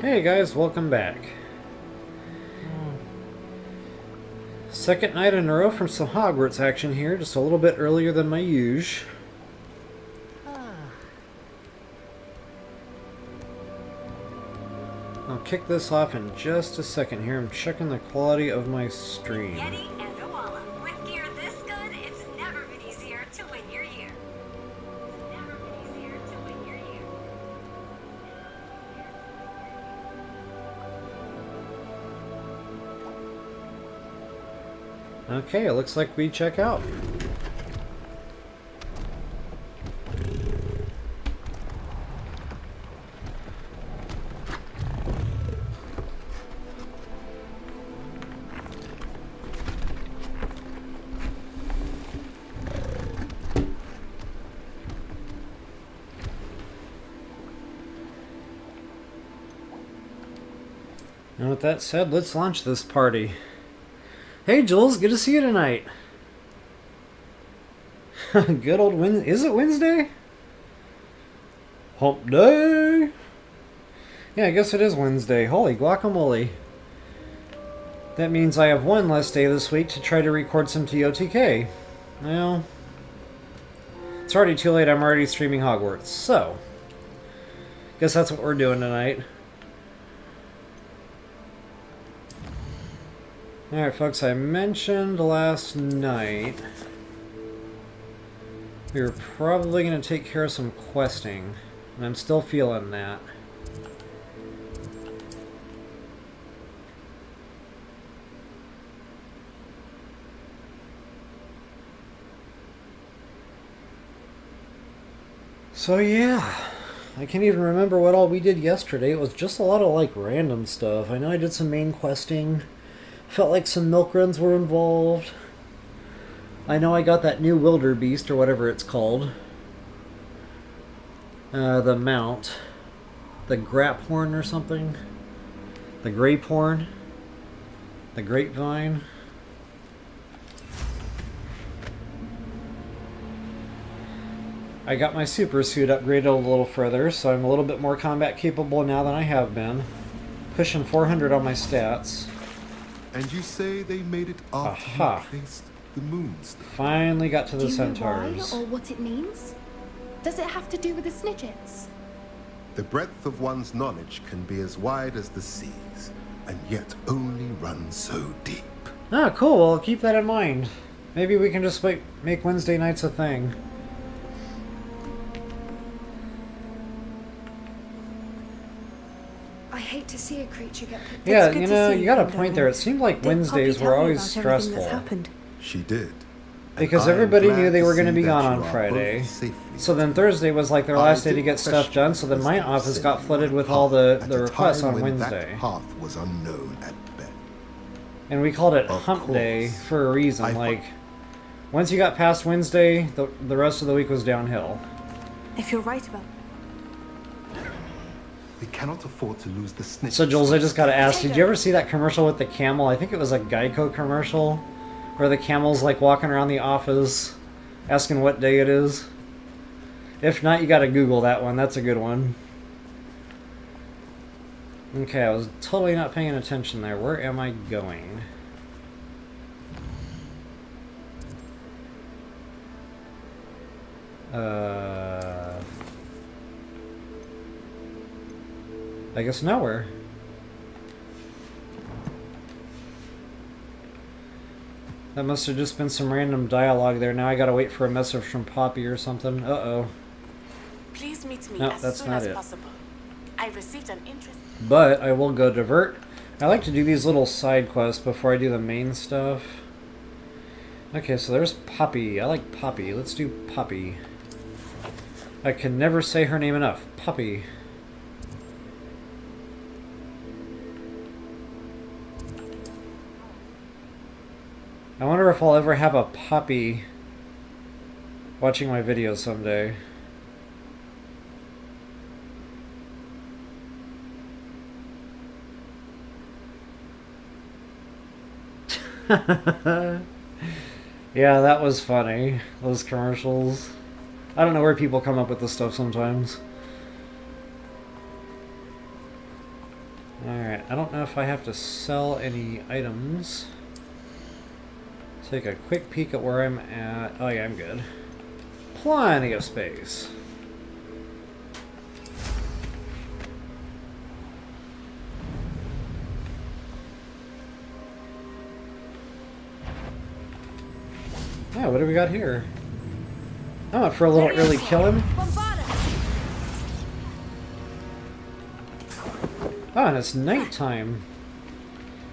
Hey guys, welcome back. Second night in a row from some Hogwarts action here, just a little bit earlier than my usual. I'll kick this off in just a second here. I'm checking the quality of my stream. With gear this good, it's never been easier to win your year. It's never been easier to win your year. Okay, it looks like we check out. And with that said, let's launch this party. Hey Jules, good to see you tonight. Good old Wednesday. Is it Wednesday? Hump day! Yeah, I guess it is Wednesday. Holy guacamole. That means I have one less day this week to try to record some TOTK. Well, it's already too late. I'm already streaming Hogwarts. So, guess that's what we're doing tonight. Alright folks, I mentioned last night we were probably going to take care of some questing, and I'm still feeling that. So yeah, I can't even remember what all we did yesterday. It was just a lot of like random stuff. I know I did some main questing. Felt like some milk runs were involved. I know I got that new wildebeest, or whatever it's called. The mount. The graphorn or something. The grapehorn. The grapevine. I got my super suit upgraded a little further, so I'm a little bit more combat capable now than I have been. Pushing 400 on my stats. And you say they made it after you placed the moonstone? Finally got to the centaurs. Do you know why or what it means? Does it have to do with the Snidgets? The breadth of one's knowledge can be as wide as the seas, and yet only run so deep. Ah, cool. Well, I'll keep that in mind. Maybe we can just make Wednesday nights a thing. I hate to see a creature get put. Yeah, you know, you got a point there. It seemed like Wednesdays were always stressful. She did. Because everybody knew they were going to be gone on Friday. So then Thursday was like their last day to get stuff done, so then my office got flooded with all the requests on Wednesday. That path was unknown at best. And we called it Hump Day for a reason. Like, once you got past Wednesday, the rest of the week was downhill. If you're right about... We cannot afford to lose the snitch. So Jules, I just gotta ask, did you ever see that commercial with the camel? I think it was a Geico commercial, where the camel's like walking around the office, asking what day it is. If not, you gotta Google that one. That's a good one. Okay, I was totally not paying attention there. Where am I going? I guess nowhere. That must have just been some random dialogue there. Now I gotta wait for a message from Poppy or something. Uh-oh. Please meet me No, as that's soon not as it. possible. I received an interest. But I will go divert. I like to do these little side quests before I do the main stuff. Okay, so there's Poppy. I like Poppy. Let's do Poppy. I can never say her name enough. Poppy. I wonder if I'll ever have a Poppy watching my videos someday. Yeah, that was funny. Those commercials. I don't know where people come up with this stuff sometimes. Alright, I don't know if I have to sell any items. Take a quick peek at where I'm at. Oh yeah, I'm good. Plenty of space. Yeah, what do we got here? I went for a little early kill him. Oh, and it's nighttime.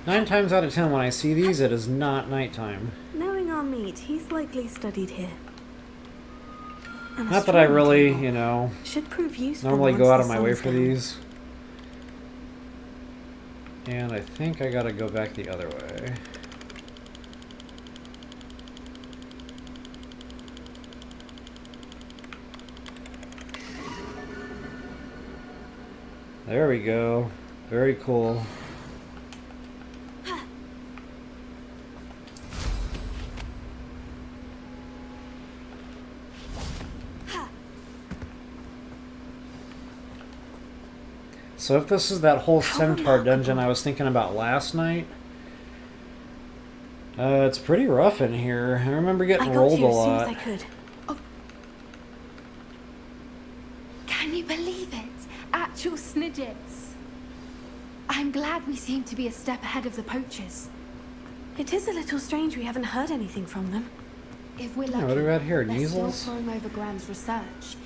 9 times out of 10 when I see these, it is not nighttime. Knowing our meat, he's likely studied here. And a Not that I strong really, table you know, should prove useful normally once go out the of my way sun's for down. these. And I think I gotta go back the other way. There we go. Very cool. So if this is that whole centaur dungeon I was thinking about last night, it's pretty rough in here. I remember I getting got rolled a here as soon as lot. I could. Can you believe it? Actual snidgets. I'm glad we seem to be a step ahead of the poachers. It is a little strange we haven't heard anything from them. If we're Yeah, lucky, what do we got here? they're still Measles? poring over Graham's research.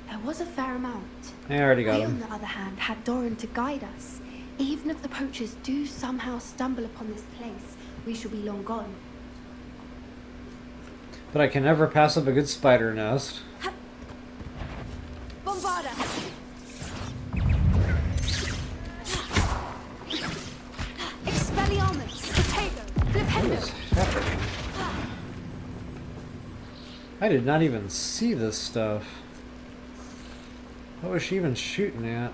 There was a fair amount. I already got We, on him. the other hand, had Doran to guide us. Even if the poachers do somehow stumble upon this place, we shall be long gone. But I can never pass up a good spider nest. Bombarda! Expelliarmus! Potato! What Flipendo! is happening? I did not even see this stuff. What was she even shooting at?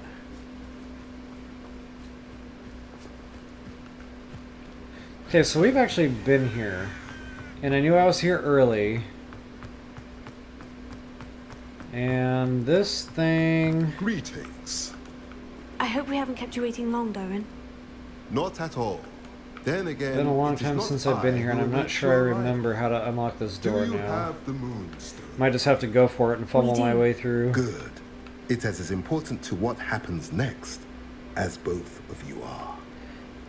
Okay, so we've actually been here. And I knew I was here early. And this thing... Greetings. I hope we haven't kept you waiting long, Doran. Not at all. Then again, It's been a long it is time not since I've been I here, and who I'm will not make sure I your arrival. remember how to unlock this door Do you now. have the moonstone? Might just have to go for it and fumble We my do. way through. Good. It's as important to what happens next as both of you are.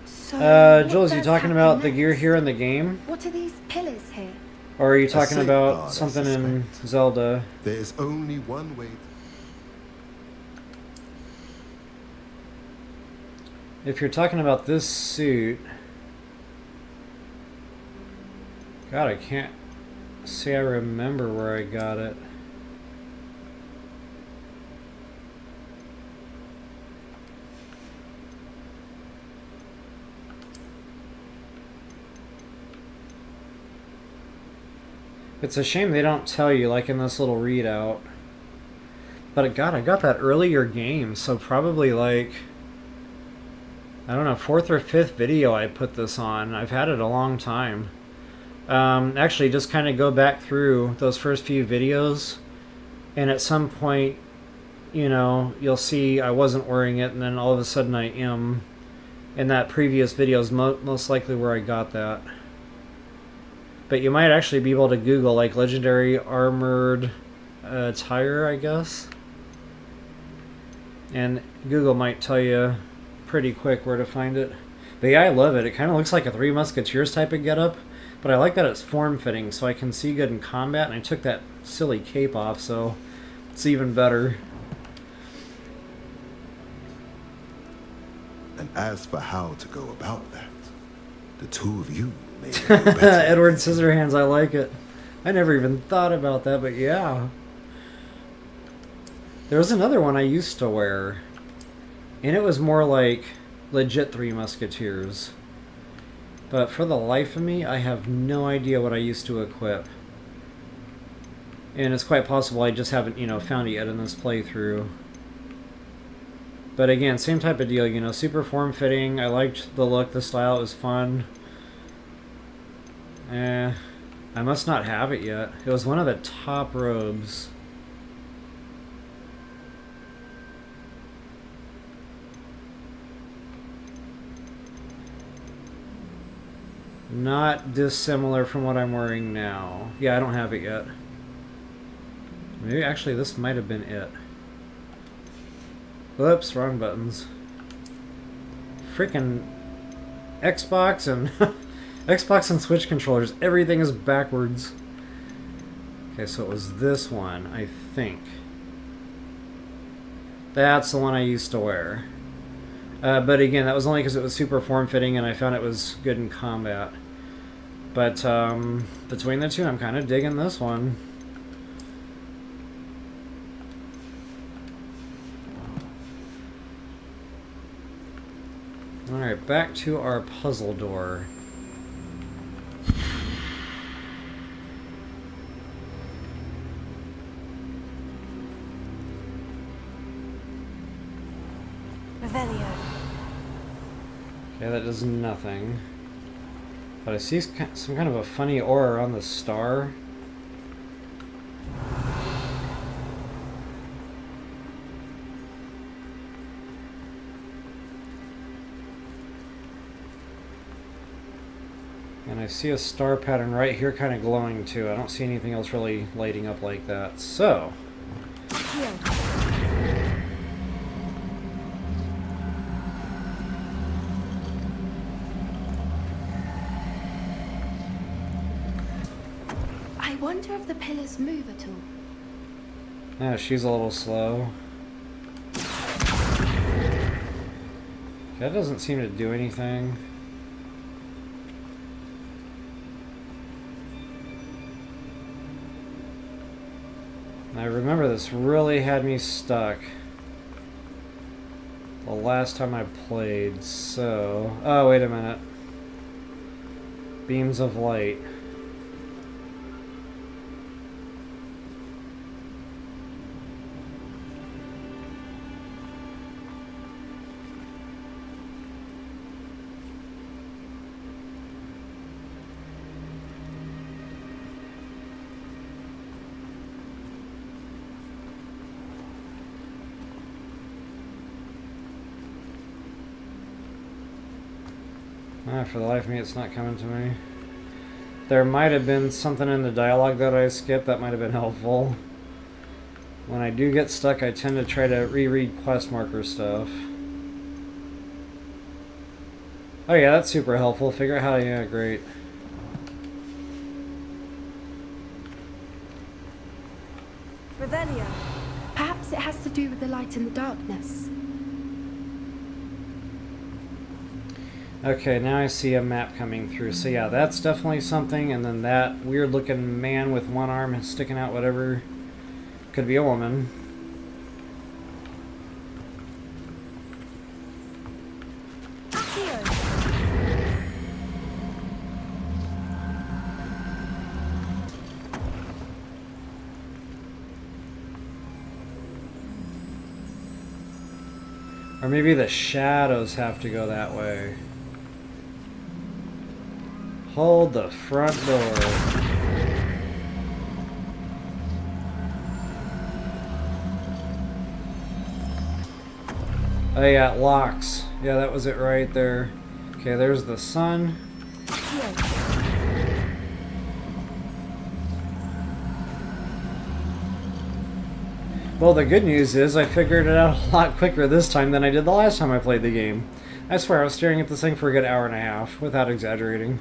So, what Jules, you does talking happen about the gear next? here in the game? What are these pillars here? Or are you talking safeguard, about I something in suspect. Zelda? There is only one way. If you're talking about this suit... God, I can't say I remember where I got it. It's a shame they don't tell you, like in this little readout. But God, I got that earlier game, so probably like... I don't know, 4th or 5th video I put this on. I've had it a long time. Actually, just kind of go back through those first few videos, and at some point, you know, you'll see I wasn't wearing it, and then all of a sudden I am. And that previous video is most likely where I got that. But you might actually be able to Google, like, legendary armored attire, I guess. And Google might tell you pretty quick where to find it. But yeah, I love it. It kind of looks like a Three Musketeers type of getup. But I like that it's form-fitting, so I can see good in combat. And I took that silly cape off, so it's even better. And as for how to go about that, the two of you may know better. Edward Scissorhands, I like it. I never even thought about that, but yeah. There was another one I used to wear, and it was more like legit Three Musketeers. But for the life of me, I have no idea what I used to equip. And it's quite possible I just haven't, you know, found it yet in this playthrough. But again, same type of deal, you know, super form-fitting. I liked the look, the style, it was fun. I must not have it yet. It was one of the top robes. Not dissimilar from what I'm wearing now. Yeah, I don't have it yet. Maybe actually this might have been it. Whoops, wrong buttons. Freaking Xbox and Xbox and Switch controllers. Everything is backwards. Okay, so it was this one, I think. That's the one I used to wear. But again, that was only because it was super form-fitting and I found it was good in combat. But between the two, I'm kind of digging this one. Alright, back to our puzzle door. Revelio. Okay, that does nothing. But I see some kind of a funny aura around the star. And I see a star pattern right here kind of glowing too. I don't see anything else really lighting up like that. So... Here. I wonder if the pillars move at all. yeah, she's a little slow. That doesn't seem to do anything. I remember this really had me stuck the last time I played, so... Oh, wait a minute. Beams of light. For the life of me, it's not coming to me. There might have been something in the dialogue that I skipped that might have been helpful. When I do get stuck, I tend to try to reread quest marker stuff. Oh yeah, that's super helpful. Figure out how to... Yeah, great. Revelio. Perhaps it has to do with the light in the darkness. Okay, now I see a map coming through. So yeah, that's definitely something. And then that weird looking man with one arm sticking out, whatever. Could be a woman. Here. Or maybe the shadows have to go that way. Hold the front door. Oh yeah, it locks. Yeah, that was it right there. Okay, there's the sun. Here. Well, the good news is I figured it out a lot quicker this time than I did the last time I played the game. I swear I was staring at this thing for a good hour and a half, without exaggerating.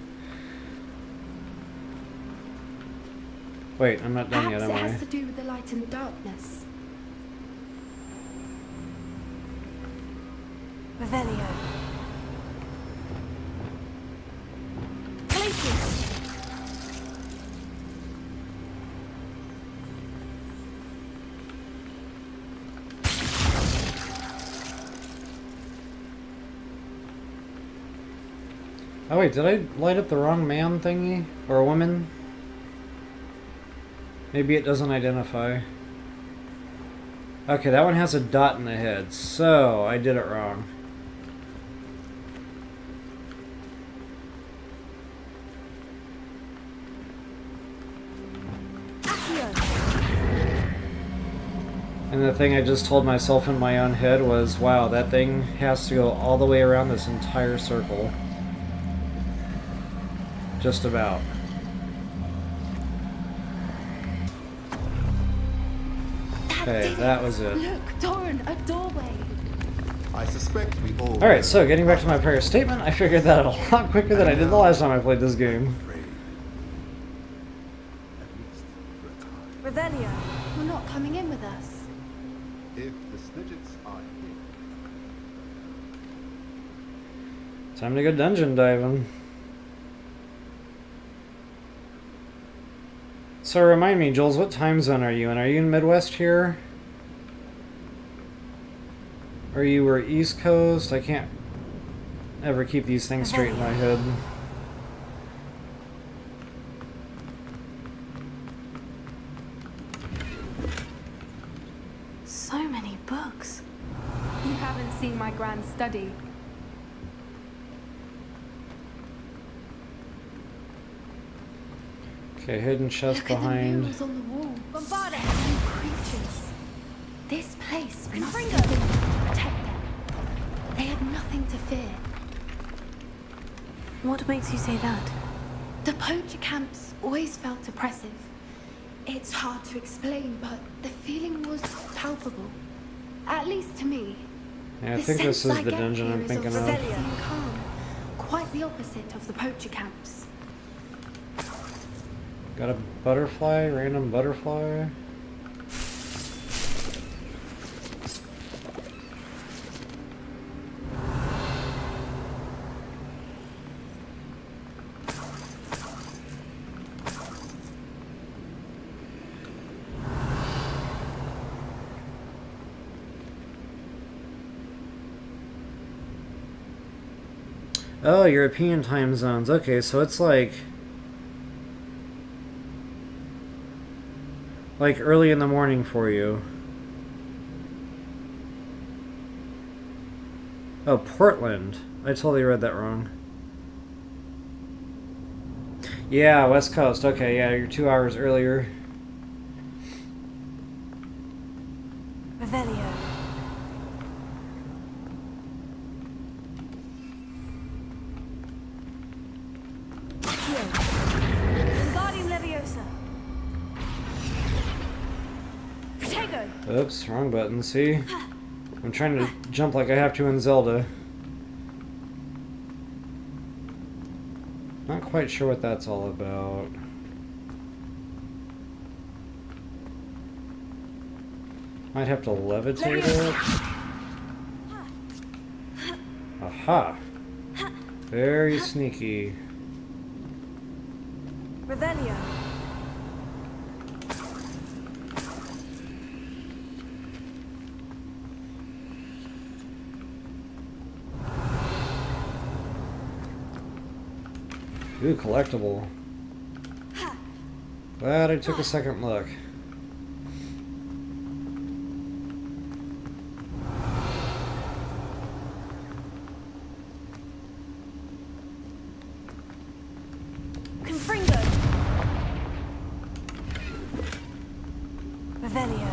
Wait, I'm not done yet, am Perhaps it I? has to do with the light in the darkness. Revelio. Places. Oh wait, did I light up the wrong man thingy? Or a woman? Maybe it doesn't identify. Okay, that one has a dot in the head, so I did it wrong. Here. And the thing I just told myself in my own head was, wow, that thing has to go all the way around this entire circle. Just about. Okay, that was it. Look, Doran, a doorway. I suspect we all. Alright, so getting back to my prior statement, I figured that out a lot quicker than I did the last time I played this game. Revelia. You're not coming in with us. If the Snidgets are here, Time to go dungeon diving. So remind me, Jules, what time zone are you in? Are you in Midwest here? Or you were East Coast? I can't ever keep these things straight in my head. So many books. You haven't seen my grand study. Okay, hidden chest Look at the behind. murals on the wall. Bombarded and creatures. This place must have been to protect them. They had nothing to fear. What makes you say that? The poacher camps always felt oppressive. It's hard to explain, but the feeling was palpable. At least to me. Yeah, I The think this sense is I the get dungeon here I'm is thinking of of. safety and calm. Quite the opposite of the poacher camps. Got a butterfly, random butterfly. Oh, European time zones. Okay, so it's like early in the morning for you. Oh, Portland. I totally read that wrong. Yeah, West Coast. Okay, yeah, you're 2 hours earlier. Revelio. Wingardium Leviosa. Protego. Oops, wrong button. See? I'm trying to jump like I have to in Zelda. Not quite sure what that's all about. Might have to levitate it. Aha! Very sneaky. Revelio. Ooh, collectible. Glad I took a second look. Confringo. Revelio.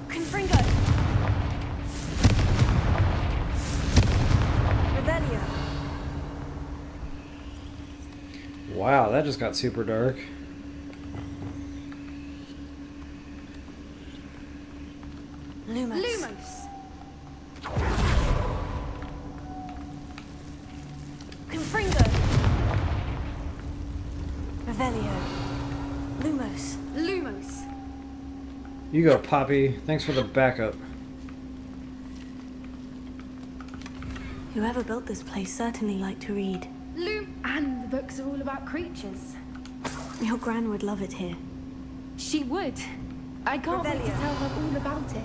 Confringo. Revelio. Wow, that just got super dark. Lumos. Lumos. Confringo. Revelio. Lumos. Lumos. You go, Poppy. Thanks for the backup. Whoever built this place certainly liked to read. And the books are all about creatures. Your gran would love it here. She would. I can't wait to Revelio. tell her all about it.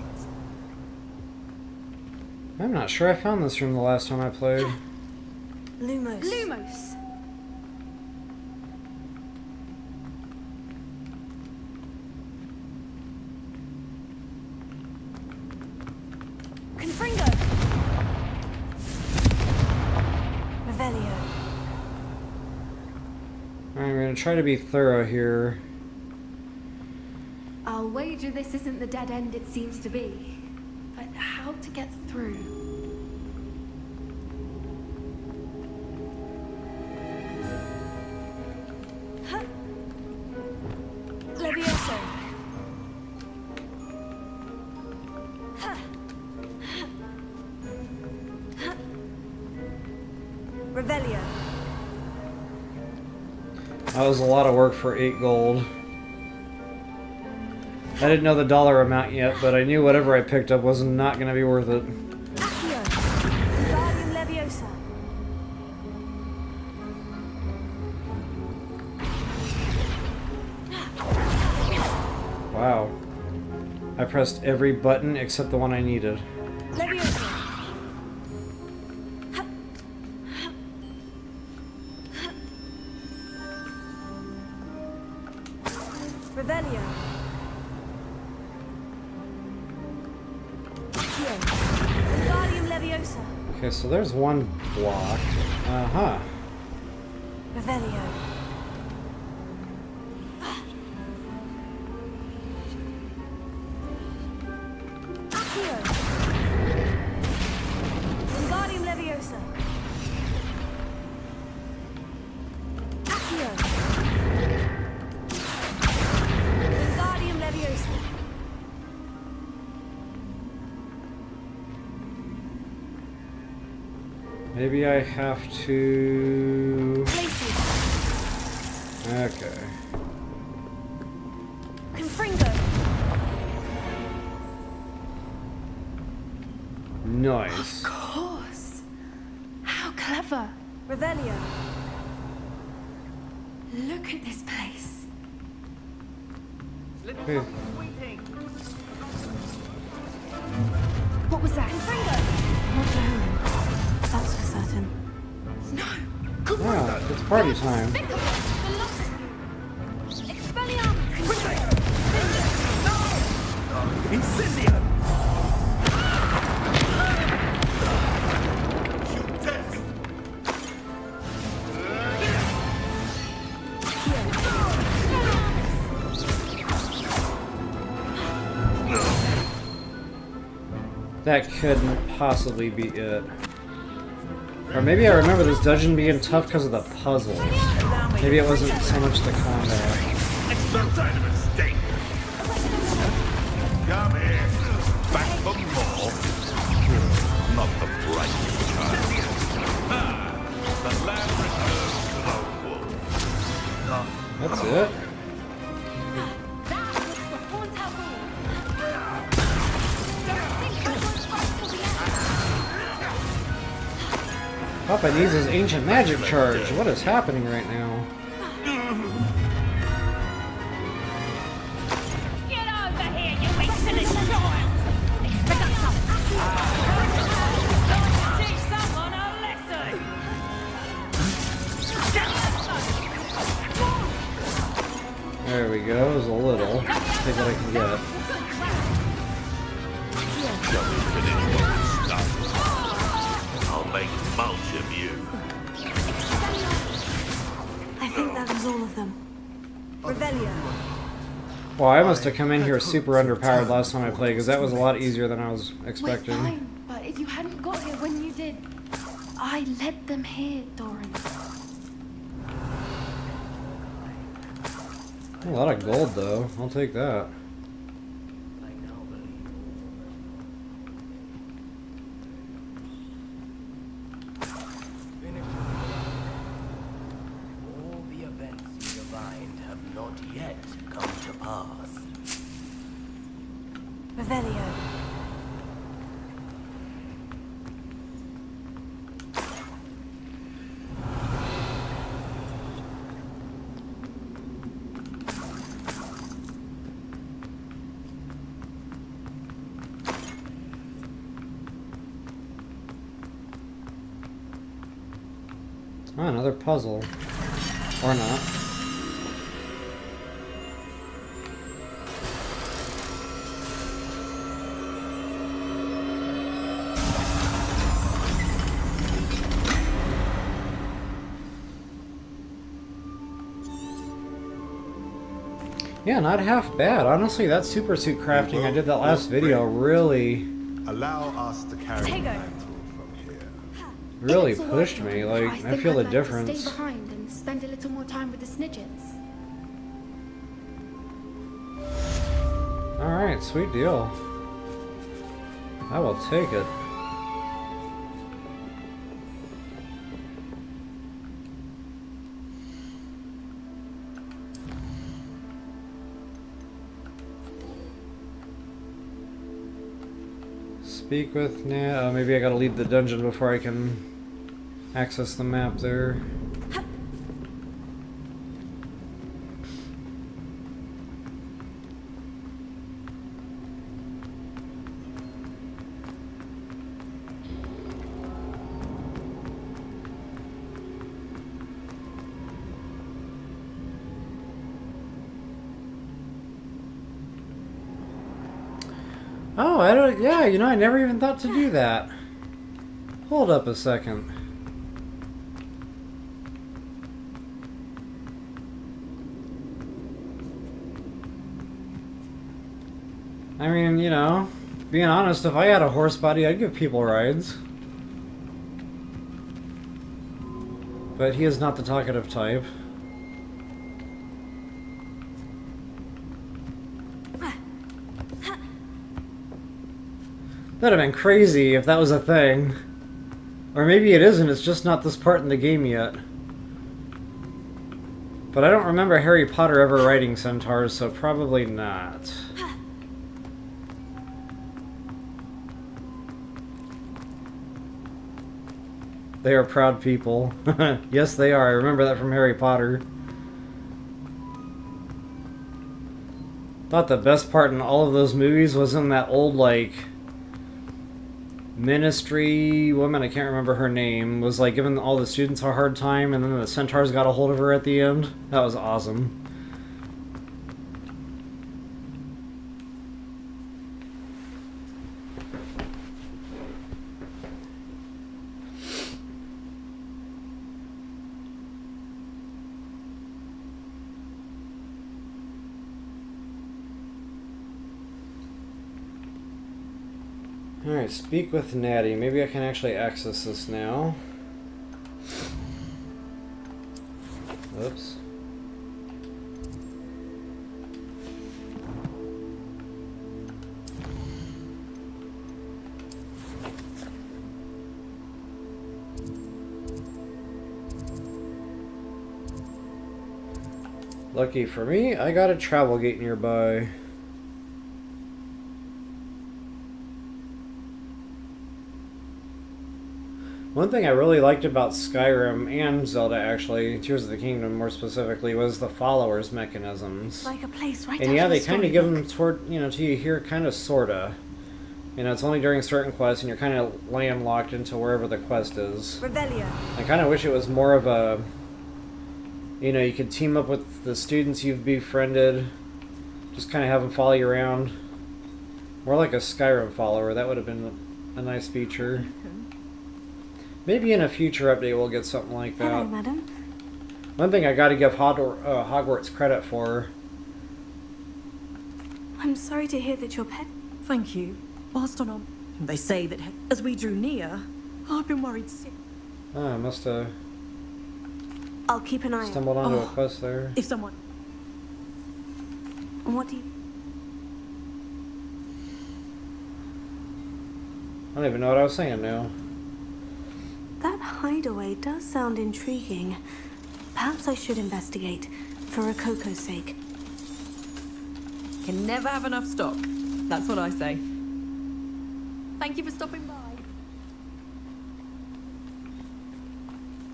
I'm not sure I found this room the last time I played. Lumos. Lumos. Confringo. Revelio. Alright, we're gonna try to be thorough here. I'll wager this isn't the dead end it seems to be. But how to get through? Revelio. That was a lot of work for 8 gold. I didn't know the dollar amount yet, but I knew whatever I picked up was not going to be worth it. Accio. Wingardium Leviosa. Wow. I pressed every button except the one I needed. Leviosa. Revelio. Accio. Wingardium Leviosa. Okay, so there's one block. Uh-huh. Revelio. Accio. Wingardium Leviosa. Accio. Wingardium Leviosa. Maybe I have to... Glacius. Okay. Confringo. Nice. Of course. How clever. Revelio. Look at this place. Hey, What was that? Confringo. Not Doran. That's for certain. No. yeah, it's party time. Think of it. The lot of you. Expelliarmus. Incendio! Shoot death! That couldn't possibly be it. Or maybe I remember this dungeon being tough because of the puzzles. Maybe it wasn't so much the combat. No sign of a mistake! Come here! Back for more! Not the bright child. The land returns to the wolf. That's it? That was the Haunted Hall. Don't think I won't fight till the end. Papa needs his ancient magic charge. What is happening right now? Get over here, you insolent child! Expect some. Teach someone a lesson! There we go. It was a little. Take what I can get. Shall we finish what we started? I'll make mulch of you. I think that was all of them. Revelio. Well, I must have come in here super underpowered last time I played, because that was a lot easier than I was We're expecting. fine, but if you hadn't got here when you did, I led them here, Doran. A lot of gold, though. I'll take that. All the events you divined have not yet come to pass. Revelio. Oh, another puzzle. Or not. Yeah, not half bad. Honestly, that super suit crafting I did that last video really, Allow us to carry the Tego. mantle from here. really It's all pushed right, me. Doran. Like, I think feel I'd the like difference. To stay behind and spend a little more time with the Snidgets. Alright, sweet deal. I will take it. Speak with Nat. Oh, maybe I gotta leave the dungeon before I can access the map there. Oh, I don't. Yeah, you know, I never even thought to do that. Hold up a second. I mean, you know, being honest, if I had a horse body, I'd give people rides. But he is not the talkative type. That'd have been crazy if that was a thing. Or maybe it isn't, it's just not this part in the game yet. But I don't remember Harry Potter ever riding centaurs, so probably not. They are proud people. Yes, they are. I remember that from Harry Potter. Thought the best part in all of those movies was in that old, like, ministry woman, I can't remember her name, was like giving all the students a hard time, and then the centaurs got a hold of her at the end. That was awesome. Alright, speak with Natty. Maybe I can actually access this now. Oops. Lucky for me, I got a travel gate nearby. One thing I really liked about Skyrim and Zelda, actually, Tears of the Kingdom more specifically, was the followers mechanisms. Like a place right And out yeah, of they a kind of give them storybook. toward, you know, to you here, kind of, sorta. You know, it's only during certain quests, and you're kind of landlocked into wherever the quest is. Revelia. I kind of wish it was more of a, you know, you could team up with the students you've befriended, just kind of have them follow you around. More like a Skyrim follower. That would have been a nice feature. Maybe in a future update we'll get something like that. Hello, madam. One thing I got to give Hogwarts credit for. I'm sorry to hear that your pet... Thank you. Whilst on our... They say that as we drew near, I've been worried sick. Oh, I must have I'll keep an eye on. stumbled onto a Oh. quest there. If someone... What do you... I don't even know what I was saying now. That hideaway does sound intriguing. Perhaps I should investigate, for Rokoko's sake. Can never have enough stock. That's what I say. Thank you for stopping by.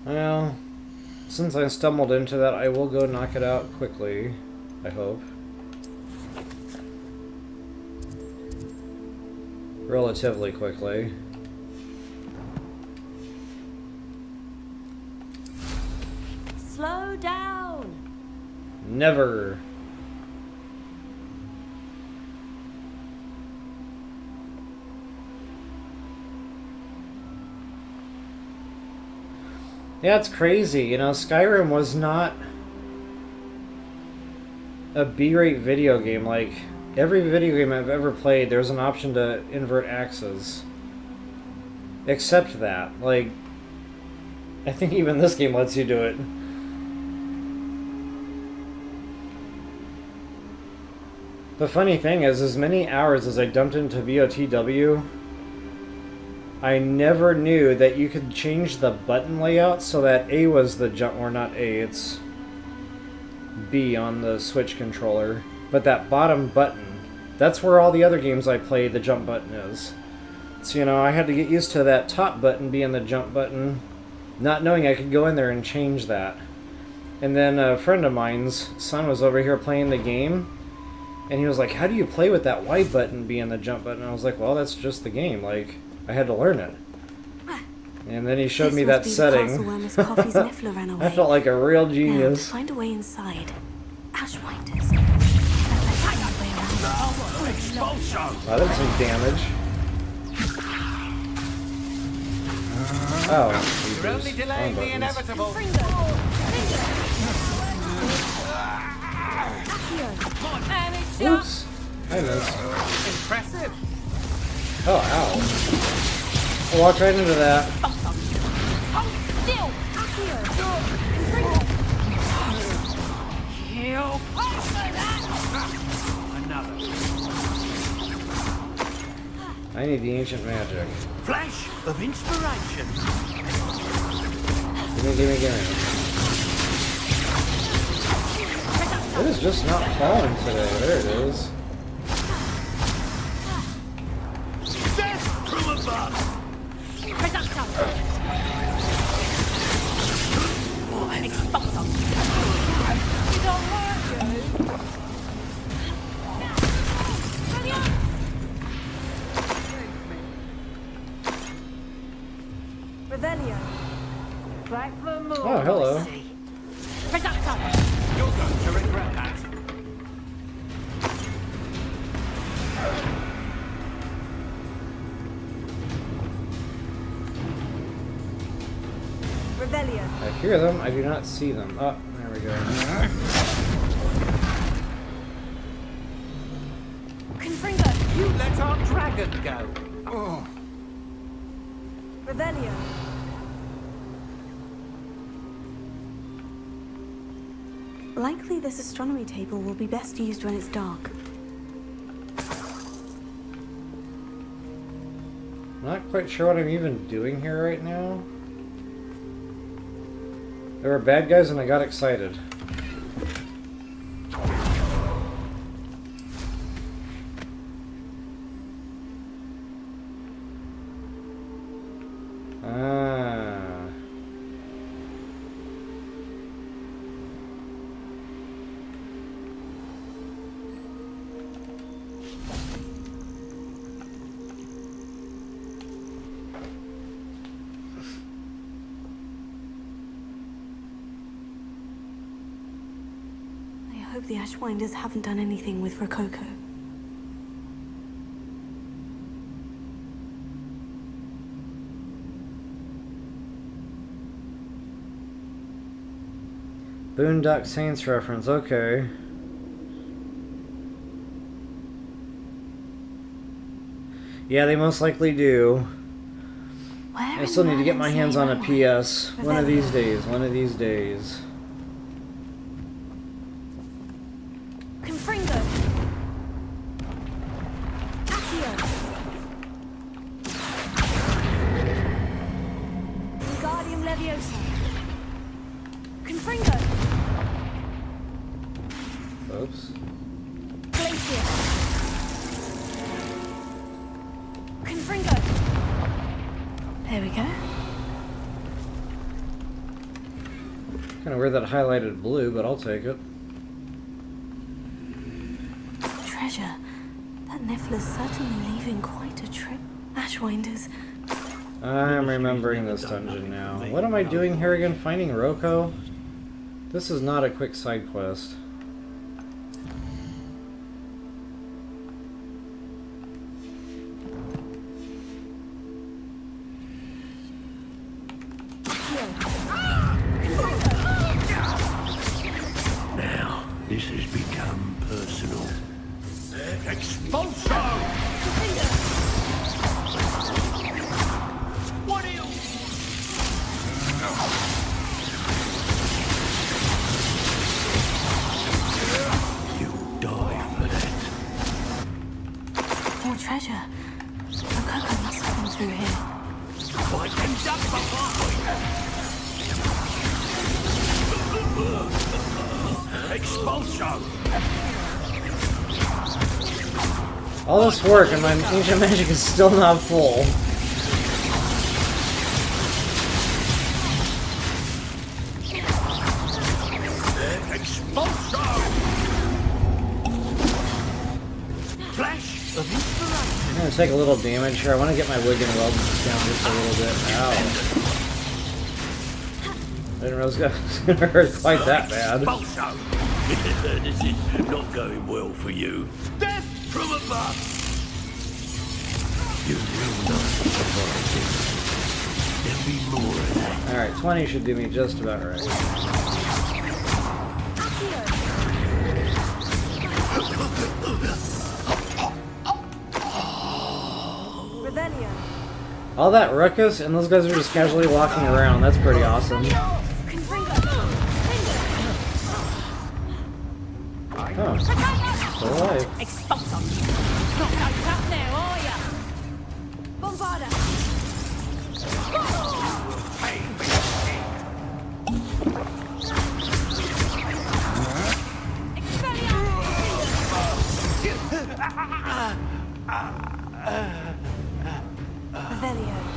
Well, since I stumbled into that, I will go knock it out quickly. I hope. Relatively quickly. Slow down. Never. Yeah, it's crazy. You know, Skyrim was not a B-rate video game. Like, every video game I've ever played, there's an option to invert axes. Except that. Like, I think even this game lets you do it. The funny thing is, as many hours as I dumped into BOTW, I never knew that you could change the button layout so that A was the jump, or not A, it's B on the Switch controller. But that bottom button, that's where all the other games I play, the jump button is. So, you know, I had to get used to that top button being the jump button, not knowing I could go in there and change that. And then a friend of mine's son was over here playing the game, and he was like, how do you play with that Y button being the jump button? And I was like, well, that's just the game. Like, I had to learn it. And then he showed me that setting. I felt like a real Now, to genius. find a way inside. Ashwinders. Wow, that's some damage. Oh, You're only delaying the inevitable. Oops. I missed. Impressive. Oh, ow. I walked right into that. Another. I need the ancient magic. Flash of inspiration. Gimme. It is just not falling today. There it is. Death from above. Revelio. Oh, hello. You're going to regret that. Revelio. I hear them. I do not see them. Oh, there we go. Confringo. You let our dragon go. Oh. Revelio. Likely this astronomy table will be best used when it's dark. Not quite sure what I'm even doing here right now. There were bad guys and I got excited. Ah. I hope the Ashwinders haven't done anything with Rococo. Boondock Saints reference, okay. Yeah, they most likely do. I still need to get my hands on a PS. One of these days, one of these days. Confringo. Accio. Wingardium Leviosa. Confringo. Oops. Glacier. Confringo. There we go. Kind of weird that highlighted blue, but I'll take it. Treasure. That Niffler's certainly leaving quite a trip. Ashwinders. I'm remembering this dungeon now. What am I doing here again? Finding Roko? This is not a quick side quest. Now, this has become personal. Expulso! What are you? You'll die for that. More treasure. Rococo must have been through here. I can duck Expulso! All this work and my ancient magic is still not full. I'm gonna take a little damage here. I want to get my wig and weld down just a little bit. Ow. I didn't realize it was gonna hurt quite that bad. This is not going well for you. Death from above! You will not survive this. There'll be more of that. Alright, 20 should do me just about right. All that ruckus, and those guys are just casually walking around. That's pretty awesome. Oh, still alive. Not so tough now, are ya? Bombarda!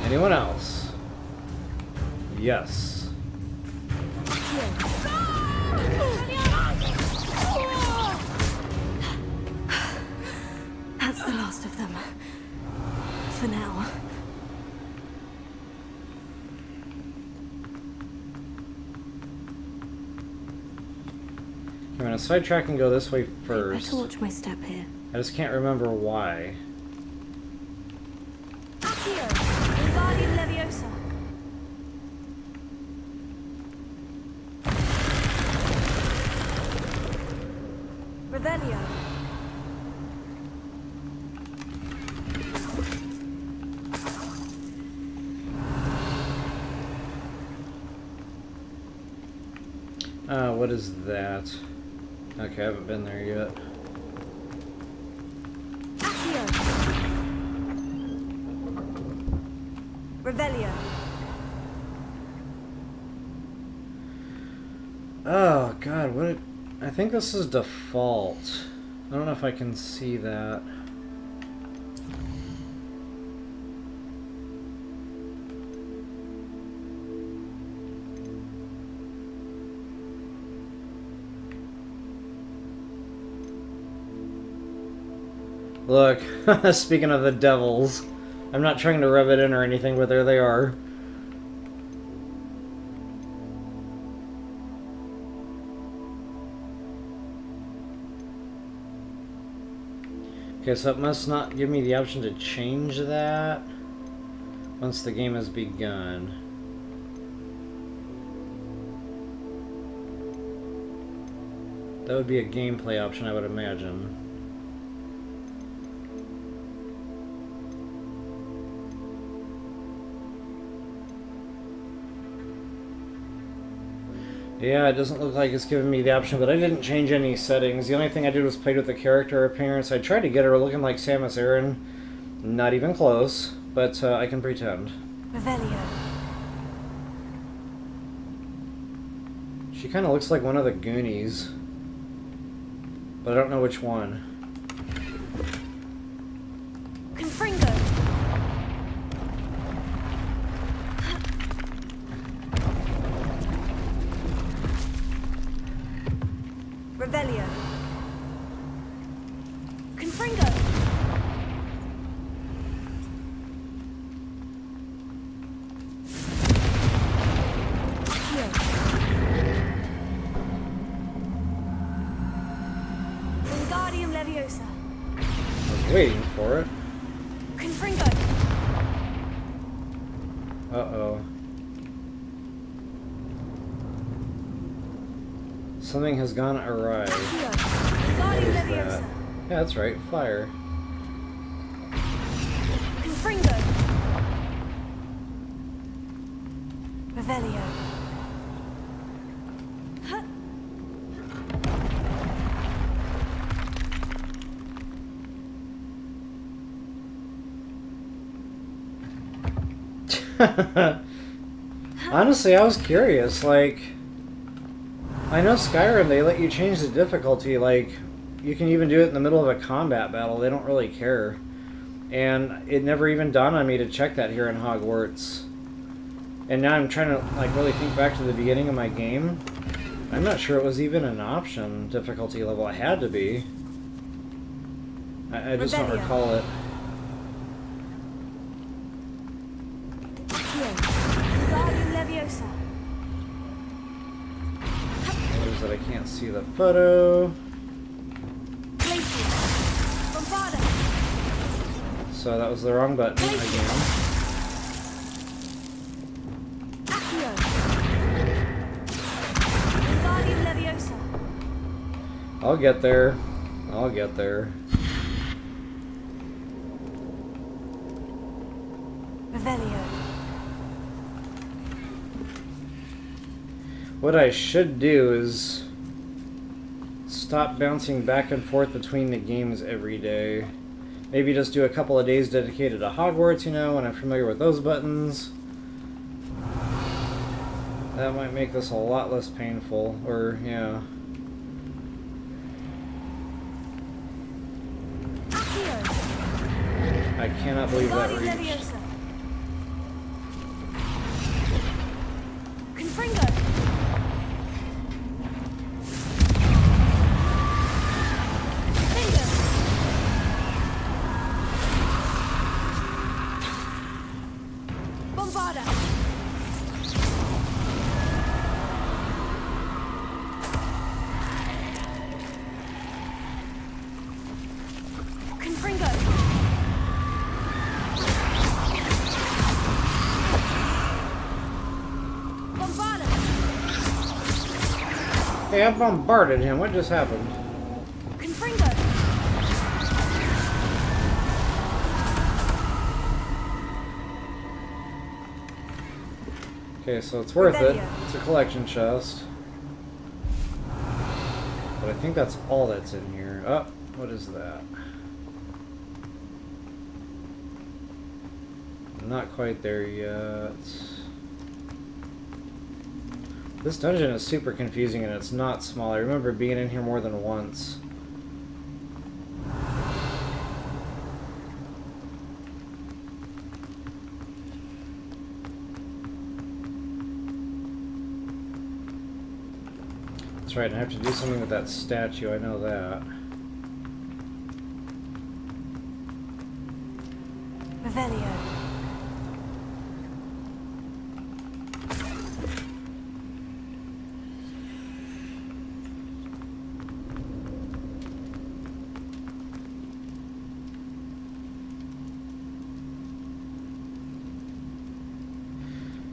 Anyone else? Yes. That's the last of them. For now. I'm gonna sidetrack and go this way Better first. watch my step here. I just can't remember why. Leviosa. Revelio. What is that? Okay, I haven't been there yet. Revelio. Oh god, what? I think this is default. I don't know if I can see that. Look, speaking of the devils, I'm not trying to rub it in or anything, but there they are. Okay, so it must not give me the option to change that once the game has begun. That would be a gameplay option, I would imagine. Yeah, it doesn't look like it's giving me the option, but I didn't change any settings. The only thing I did was played with the character appearance. I tried to get her looking like Samus Aran. Not even close, but I can pretend. Revelio. She kind of looks like one of the Goonies, but I don't know which one. Confringo. Revelio. Confringo. Wingardium Leviosa. I was waiting for it. Confringo. Uh-oh. Something has gone awry. What is that? Yeah, that's right. Fire. Confringo. Revelio. Honestly, I was curious. Like, I know Skyrim, they let you change the difficulty, like, you can even do it in the middle of a combat battle. They don't really care. And it never even dawned on me to check that here in Hogwarts. And now I'm trying to like really think back to the beginning of my game. I'm not sure it was even an option difficulty level. It had to be. I just don't recall it. What is it? I can't see the photo. So that was the wrong button again. I'll get there. I'll get there. What I should do is stop bouncing back and forth between the games every day. Maybe just do a couple of days dedicated to Hogwarts, you know, when I'm familiar with those buttons. That might make this a lot less painful, or, yeah. I cannot believe that reached. Hey, I bombarded him. What just happened? Okay, so it's worth it. It's a collection chest. But I think that's all that's in here. Oh, what is that? I'm not quite there yet. This dungeon is super confusing and it's not small. I remember being in here more than once. That's right, I have to do something with that statue, I know that. Revelio.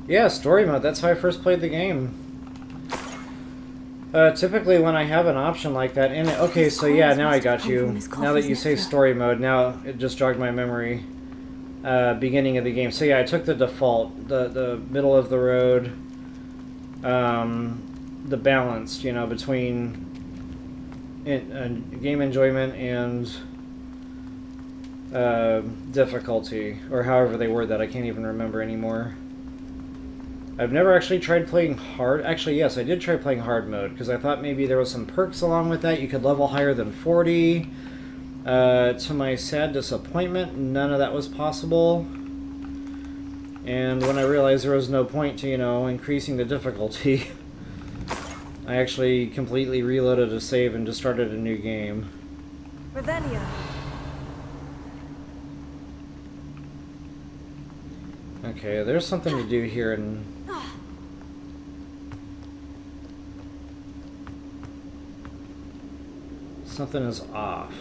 Yeah, story mode, that's how I first played the game. Typically when I have an option like that in it... Okay, so yeah, now I got you. Now that you say story mode, now it just jogged my memory. Beginning of the game. So yeah, I took the default, the middle of the road, the balanced, you know, between game enjoyment and difficulty, or however they word that, I can't even remember anymore. I've never actually tried playing hard. Actually, yes, I did try playing hard mode, because I thought maybe there was some perks along with that. You could level higher than 40. To my sad disappointment, none of that was possible. And when I realized there was no point to, you know, increasing the difficulty, I actually completely reloaded a save and just started a new game. Revelio. Okay, there's something to do here and... Something is off.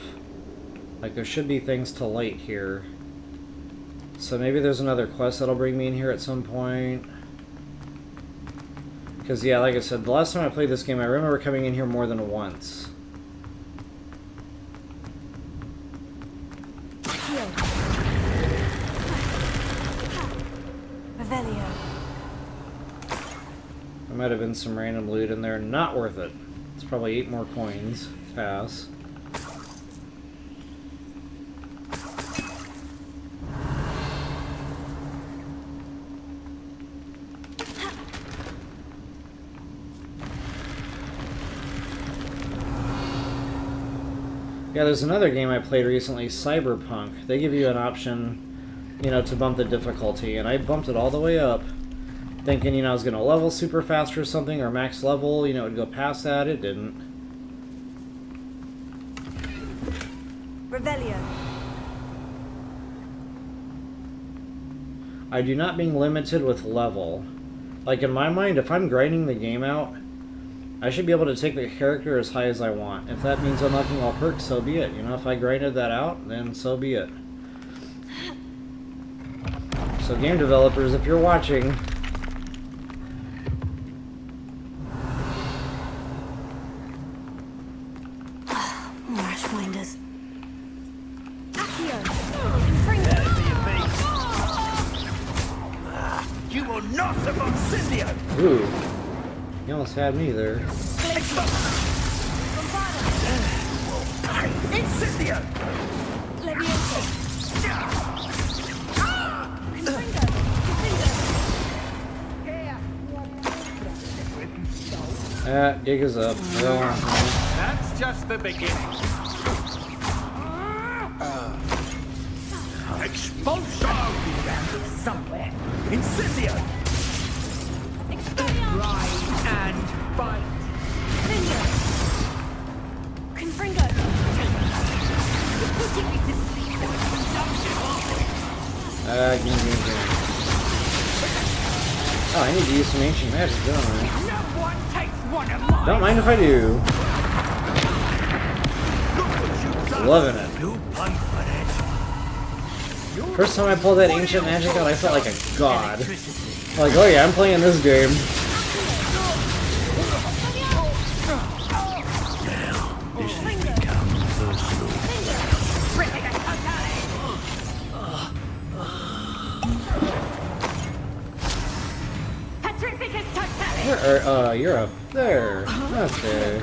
Like, there should be things to light here. So maybe there's another quest that'll bring me in here at some point. Because, yeah, like I said, the last time I played this game, I remember coming in here more than once. Revelio. There might have been some random loot in there. Not worth it. It's probably 8 more coins. Pass. Yeah, there's another game I played recently, Cyberpunk. They give you an option, you know, to bump the difficulty, and I bumped it all the way up, thinking, you know, I was going to level super fast or something, or max level, you know, it would go past that. It didn't. Revelio. I do not being limited with level. Like, in my mind, if I'm grinding the game out, I should be able to take the character as high as I want. If that means unlocking all perks, so be it. You know, if I grinded that out, then so be it. So game developers, if you're watching, Rashwinders. You will not above Cynthia! ooh, you almost had me there. It's Cynthia! Gig is up. That's just the beginning. Expulsion! Around here somewhere. Incendio! Ride and fight! Confringo! You're putting me to sleep. Oh, I need to use some ancient magic, don't I? No one takes one of mine! Don't mind if I do. Look what you've done! Loving it. You pay for it. First time I pulled that ancient magic out, I felt like a god. Like, oh yeah, I'm playing this game. This becomes personal. You're up there. Okay.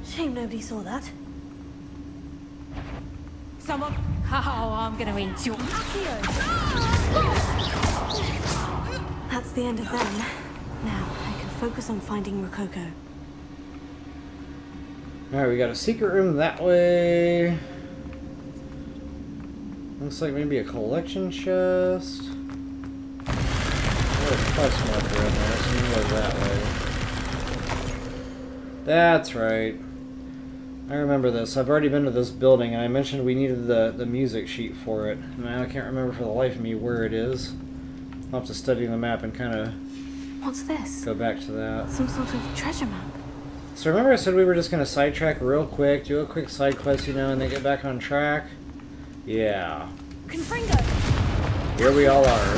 Shame nobody saw that. Someone. Oh, I'm gonna enjoy. That's the end of them. Now, I can focus on finding Rococo. Alright, we got a secret room that way. Looks like maybe a collection chest. There's a quest marker in there, so we can go that way. That's right. I remember this. I've already been to this building, and I mentioned we needed the music sheet for it. And I can't remember for the life of me where it is. I'll have to study the map and kind of What's this? go back to that. Some sort of treasure map. So remember I said we were just going to sidetrack real quick, do a quick side quest, you know, and then get back on track? Yeah. Confringo! Here we all are.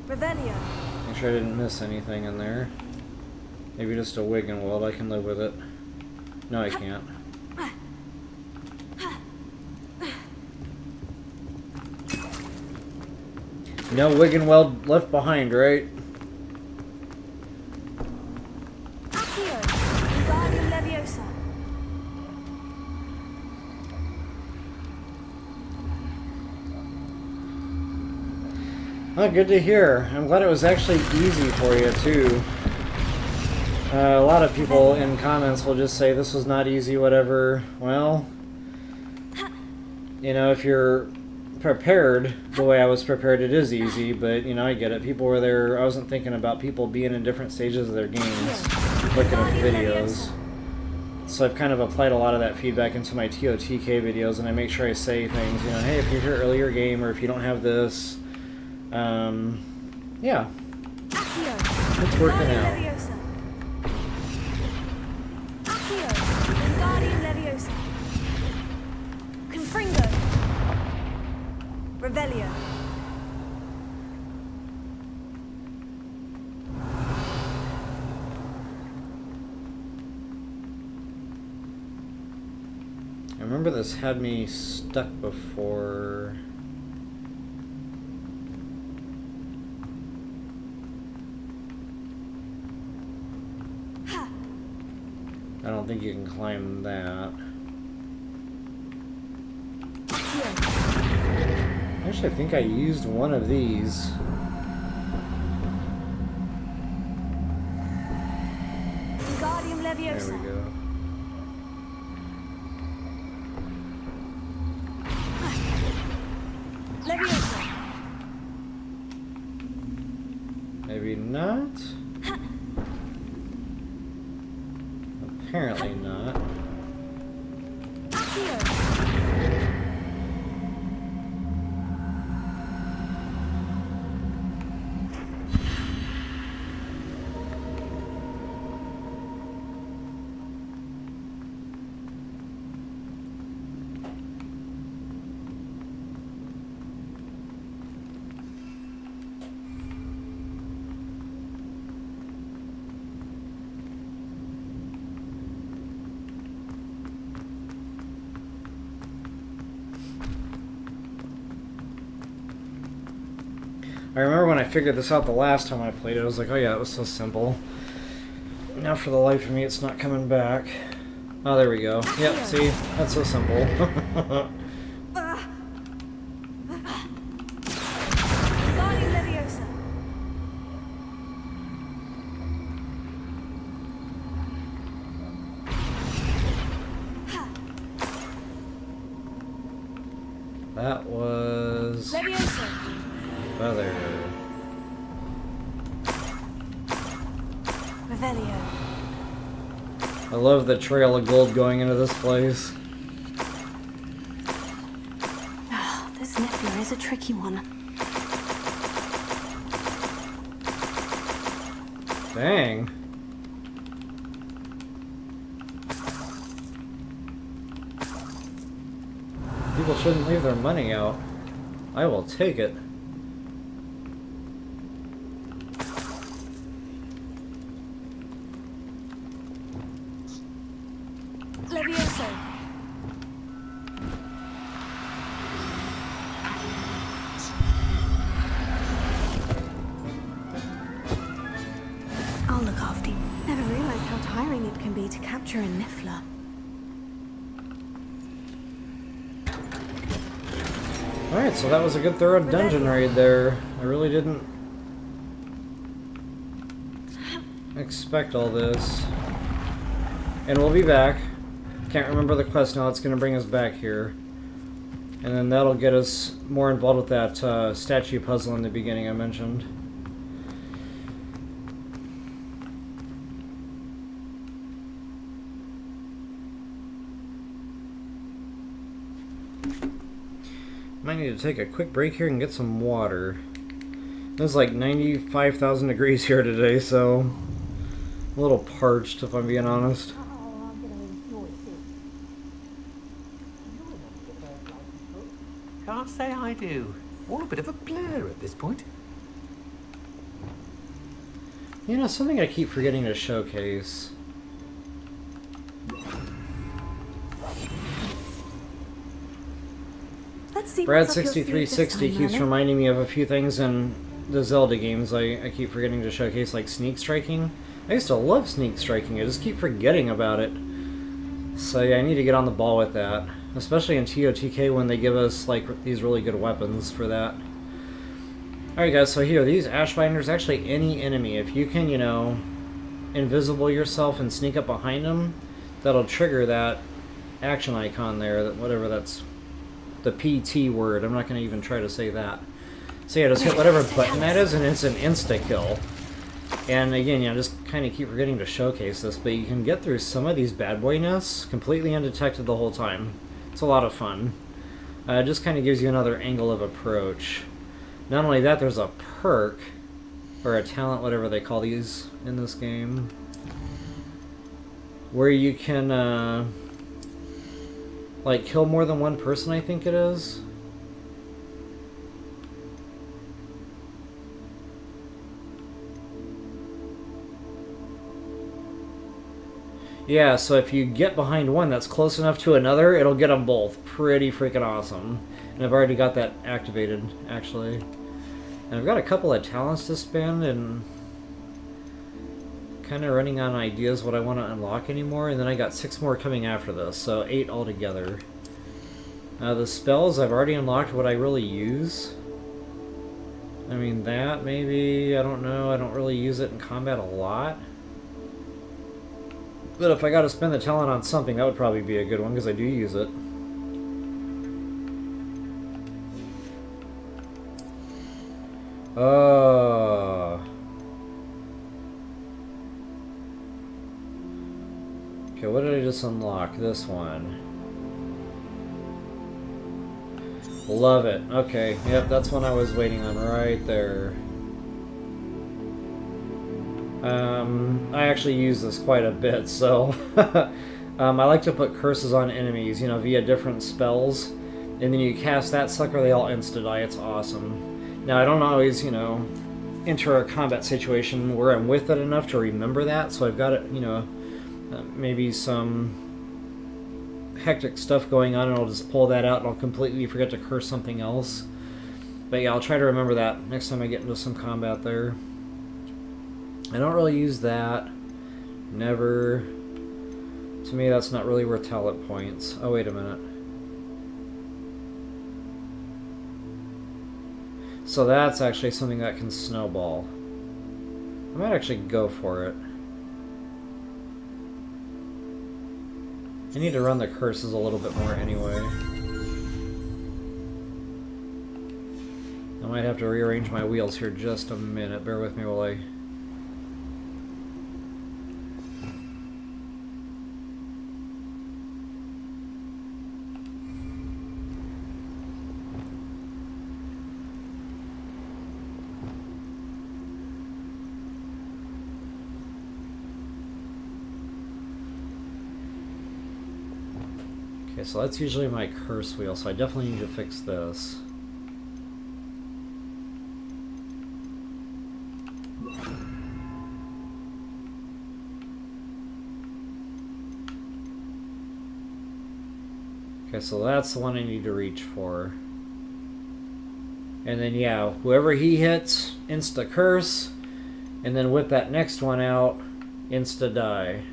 Revelio. Make sure I didn't miss anything in there. Maybe just a wig and weld, I can live with it. No, I can't. No wig and weld left behind, right? Accio. Wingardium Leviosa. Oh, good to hear. I'm glad it was actually easy for you, too. A lot of people in comments will just say this was not easy, whatever. Well, you know, if you're prepared the way I was prepared, it is easy, but, you know, I get it. People were there. I wasn't thinking about people being in different stages of their games, looking at videos. So I've kind of applied a lot of that feedback into my TOTK videos, and I make sure I say things, you know, hey, if you're here earlier game, or if you don't have this, yeah. It's working out. Accio. Wingardium Leviosa. Confringo. Revelio. I remember this had me stuck before. I don't think you can climb that. Actually, I think I used one of these. Wingardium There Leviosa. we go. Leviosa. Maybe not? Apparently not. Accio. I remember when I figured this out the last time I played it, I was like, oh yeah, it was so simple. Now for the life of me, it's not coming back. Oh, there we go. Yep, see? That's so simple. Wingardium Leviosa. That was... Leviosa. Feather. Revelio. I love the trail of gold going into this place. Oh, this Niffler is a tricky one. Dang. People shouldn't leave their money out. I will take it. Leviosa. I'll look after you. Never realized how tiring it can be to capture a Niffler. Alright, so that was a good thorough dungeon raid there. I really didn't expect all this. And we'll be back. Can't remember the quest now, it's going to bring us back here. And then that'll get us more involved with that statue puzzle in the beginning I mentioned. Might need to take a quick break here and get some water. It's like 95,000 degrees here today, so I'm a little parched if I'm being honest. Can't say I do. All a bit of a blur at this point. You know, something I keep forgetting to showcase. Let's see. Brad what's up your sleeve this 6360 time, keeps Merlin. reminding me of a few things in the Zelda games I keep forgetting to showcase, like sneak striking. I used to love sneak striking, I just keep forgetting about it. So yeah, I need to get on the ball with that. Especially in TOTK when they give us like these really good weapons for that. Alright guys, so here, these Ashbinders, actually any enemy, if you can, you know, invisible yourself and sneak up behind them, that'll trigger that action icon there, that whatever that's, the PT word, I'm not going to even try to say that. So yeah, just hit whatever button that is and it's an insta-kill. And again, yeah, just kind of keep forgetting to showcase this, but you can get through some of these bad boy nests completely undetected the whole time. It's a lot of fun. It just kind of gives you another angle of approach. Not only that, there's a perk, or a talent, whatever they call these in this game, where you can, like, kill more than one person, I think it is. Yeah, so if you get behind one that's close enough to another, it'll get them both. Pretty freaking awesome. And I've already got that activated, actually. And I've got a couple of talents to spend, and kind of running on ideas what I want to unlock anymore, and then I got 6 more coming after this, so 8 altogether. The spells, I've already unlocked what I really use. I mean, that maybe, I don't know, I don't really use it in combat a lot. But if I gotta spend the talent on something, that would probably be a good one, because I do use it. Okay, what did I just unlock? This one. Love it. Okay, yep, that's one I was waiting on right there. I actually use this quite a bit, so I like to put curses on enemies, you know, via different spells, and then you cast that sucker, they all insta-die. It's awesome. Now, I don't always, you know, enter a combat situation where I'm with it enough to remember that, so I've got it, you know, maybe some hectic stuff going on, and I'll just pull that out and I'll completely forget to curse something else. But yeah, I'll try to remember that next time I get into some combat there. I don't really use that. Never. To me, that's not really worth talent points. Oh, wait a minute. So that's actually something that can snowball. I might actually go for it. I need to run the curses a little bit more anyway. I might have to rearrange my wheels here just a minute. Bear with me while I... Okay, so that's usually my curse wheel, so I definitely need to fix this. Okay, so that's the one I need to reach for. And then, yeah, whoever he hits, insta-curse, and then whip that next one out, insta-die.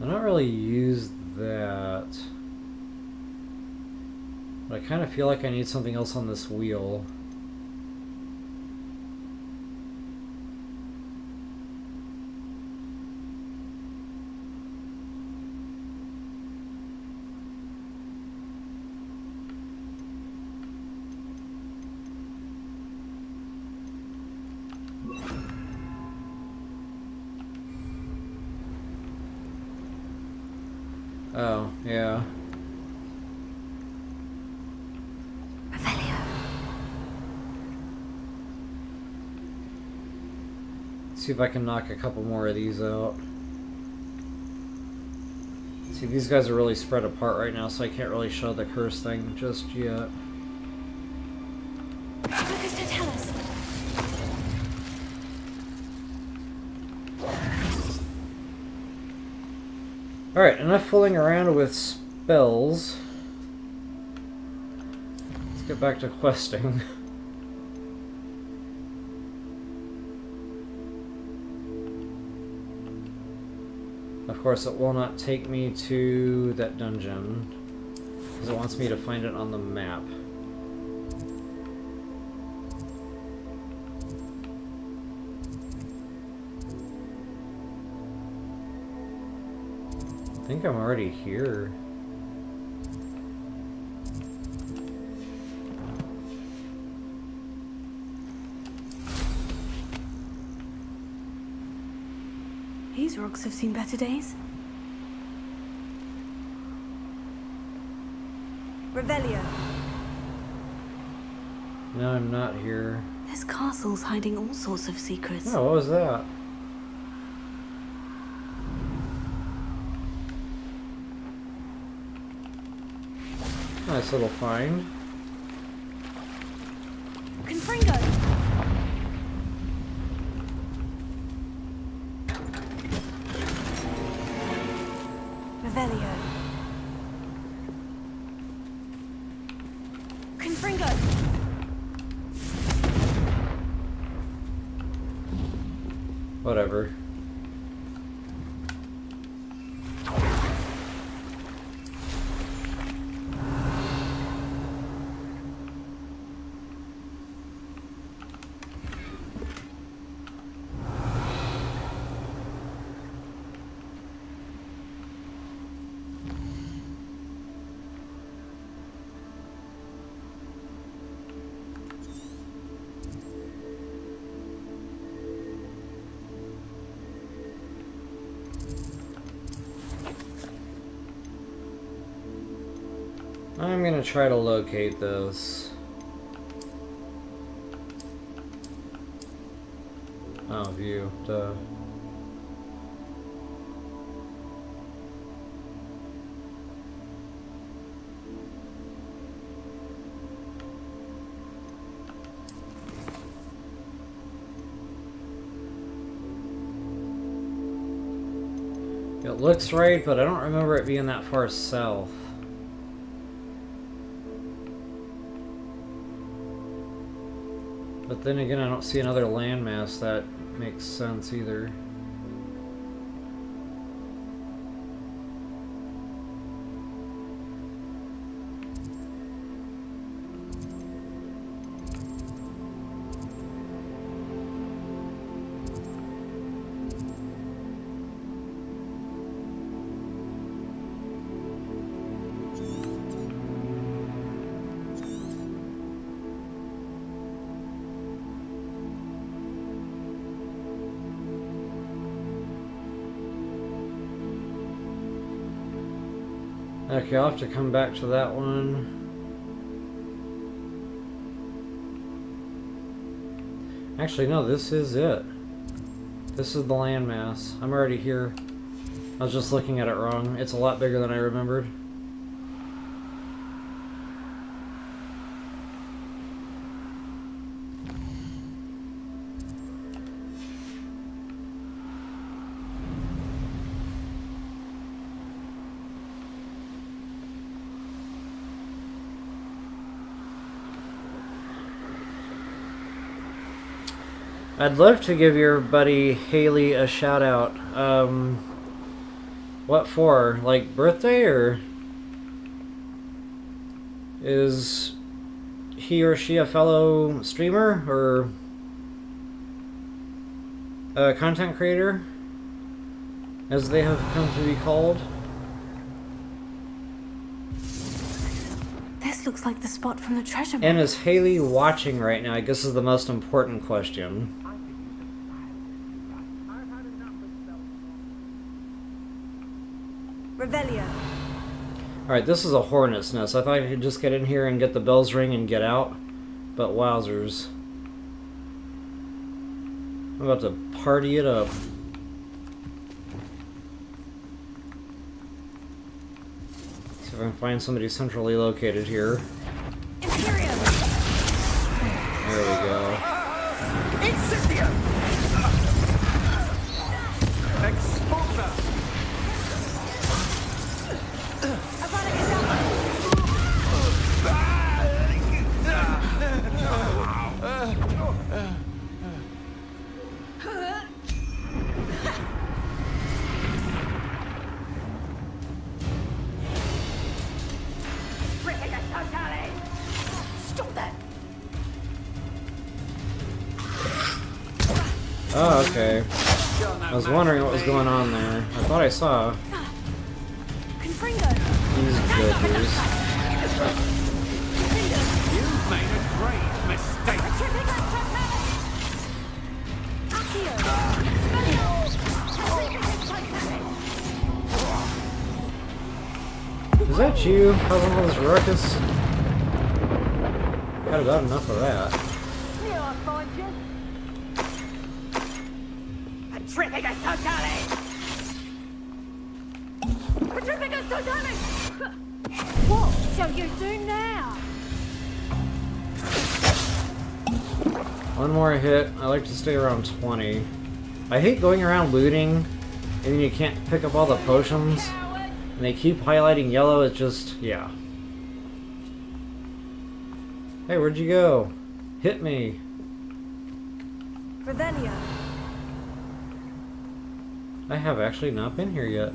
I don't really use that. But I kind of feel like I need something else on this wheel. Oh, yeah. Let's see if I can knock a couple more of these out. See, these guys are really spread apart right now, so I can't really show the curse thing just yet. Focus to tell us. Alright, enough fooling around with spells. Let's get back to questing. Of course, it will not take me to that dungeon, because it wants me to find it on the map. I think I'm already here. These rocks have seen better days. Revelio. No, I'm not here. This castle's hiding all sorts of secrets. Oh, what was that? Nice little find. Confringo. Revelio. Confringo! Whatever. I'm gonna try to locate this. Oh, view. Duh. It looks right, but I don't remember it being that far south. But then again, I don't see another landmass that makes sense either. Okay, I'll have to come back to that one. Actually, no, this is it. This is the landmass. I'm already here. I was just looking at it wrong. It's a lot bigger than I remembered. I'd love to give your buddy Haley a shout out. What for? Like birthday, or is he or she a fellow streamer or a content creator, as they have come to be called? This looks like the spot from the treasure map. And is Haley watching right now? I guess is the most important question. Revelio. Alright, this is a hornet's nest. I thought I could just get in here and get the bells ring and get out. But wowzers. I'm about to party it up. See if I can find somebody centrally located here. Imperium. There we go. Incendio! Expulsa! Stop that! Oh, okay. I was wondering what was going on there. I thought I saw Confringo. these jokers. You've made a great mistake. Is that you causing all this ruckus? Got about enough of that. What shall you do now? One more hit. I like to stay around 20. I hate going around looting and then you can't pick up all the potions. And they keep highlighting yellow. It's just, yeah. Hey, where'd you go? Hit me. Revelio. I have actually not been here yet.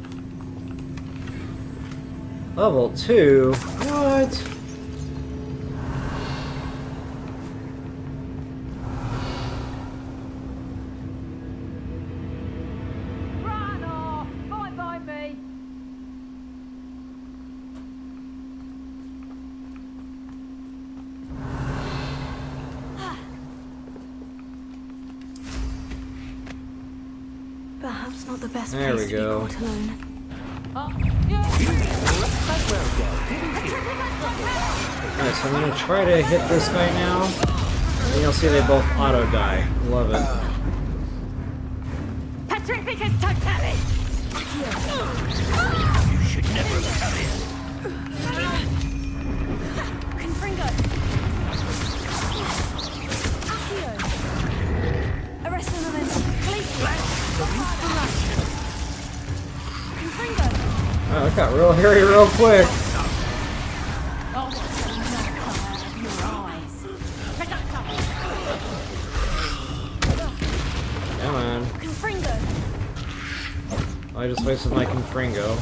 Level 2? What? Perhaps not the best There place we to go. be caught alone. Alright, so I'm gonna try to hit this guy now. And you'll see they both auto die. Love it. Petrificus totalis! You should never have come here. Confringo. Accio. Arresto momento. Confringo. Oh, that got real hairy real quick. Come on. Confringo. I just wasted my Confringo.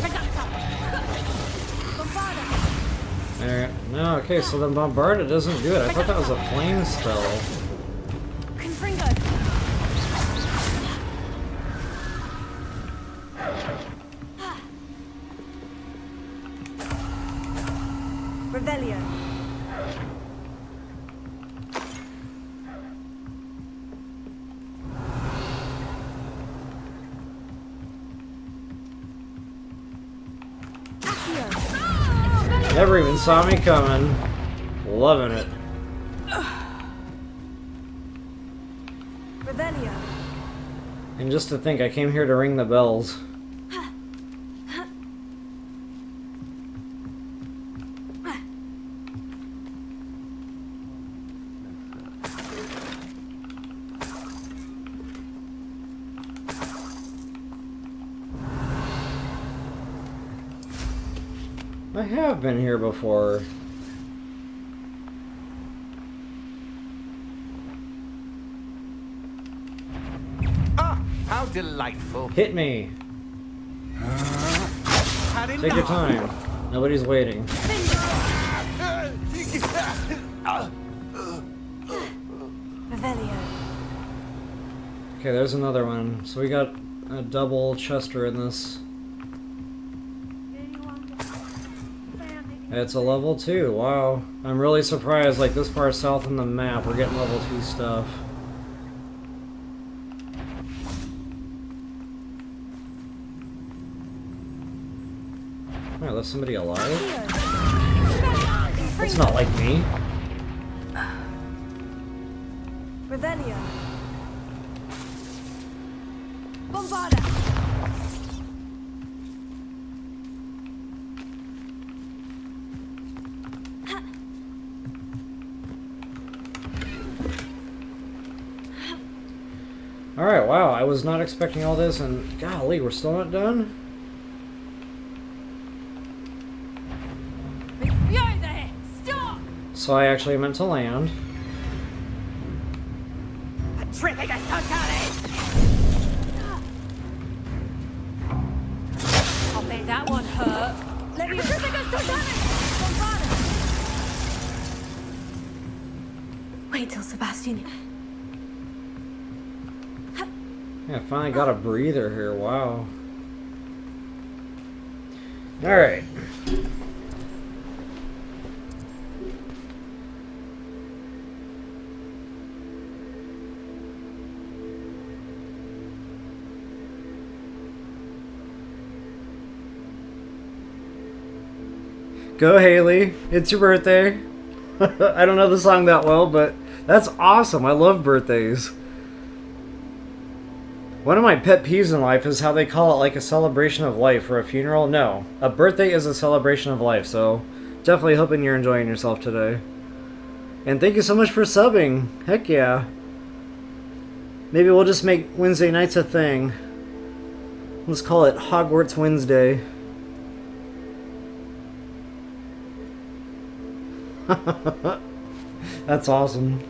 There. No, okay, so the Bombarda doesn't do it. I thought that was a flame spell. Confringo. Revelio. Never even saw me coming. Loving it. Revelio. And just to think, I came here to ring the bells. I have been here before. Ah, how delightful. Hit me. Had Take your enough. time. Nobody's waiting. Revelio. Okay, there's another one. So we got a double Chester in this. It's a level 2. Wow. I'm really surprised, like this far south on the map, we're getting level 2 stuff. Oh, I left somebody alive? That's not like me. Revelio. Bombarda. Alright, wow, I was not expecting all this, and golly, we're still not done? Behind there! Stop! So I actually meant to land. Petrificus totalis! I'll bet that one hurt. Petrificus totalis! Wait till Sebastian. Yeah, I finally got a breather here, wow. Alright. Go Haley, it's your birthday. I don't know the song that well, but that's awesome. I love birthdays. One of my pet peeves in life is how they call it like a celebration of life or a funeral. No, a birthday is a celebration of life, so definitely hoping you're enjoying yourself today. And thank you so much for subbing. Heck yeah. Maybe we'll just make Wednesday nights a thing. Let's call it Hogwarts Wednesday. That's awesome.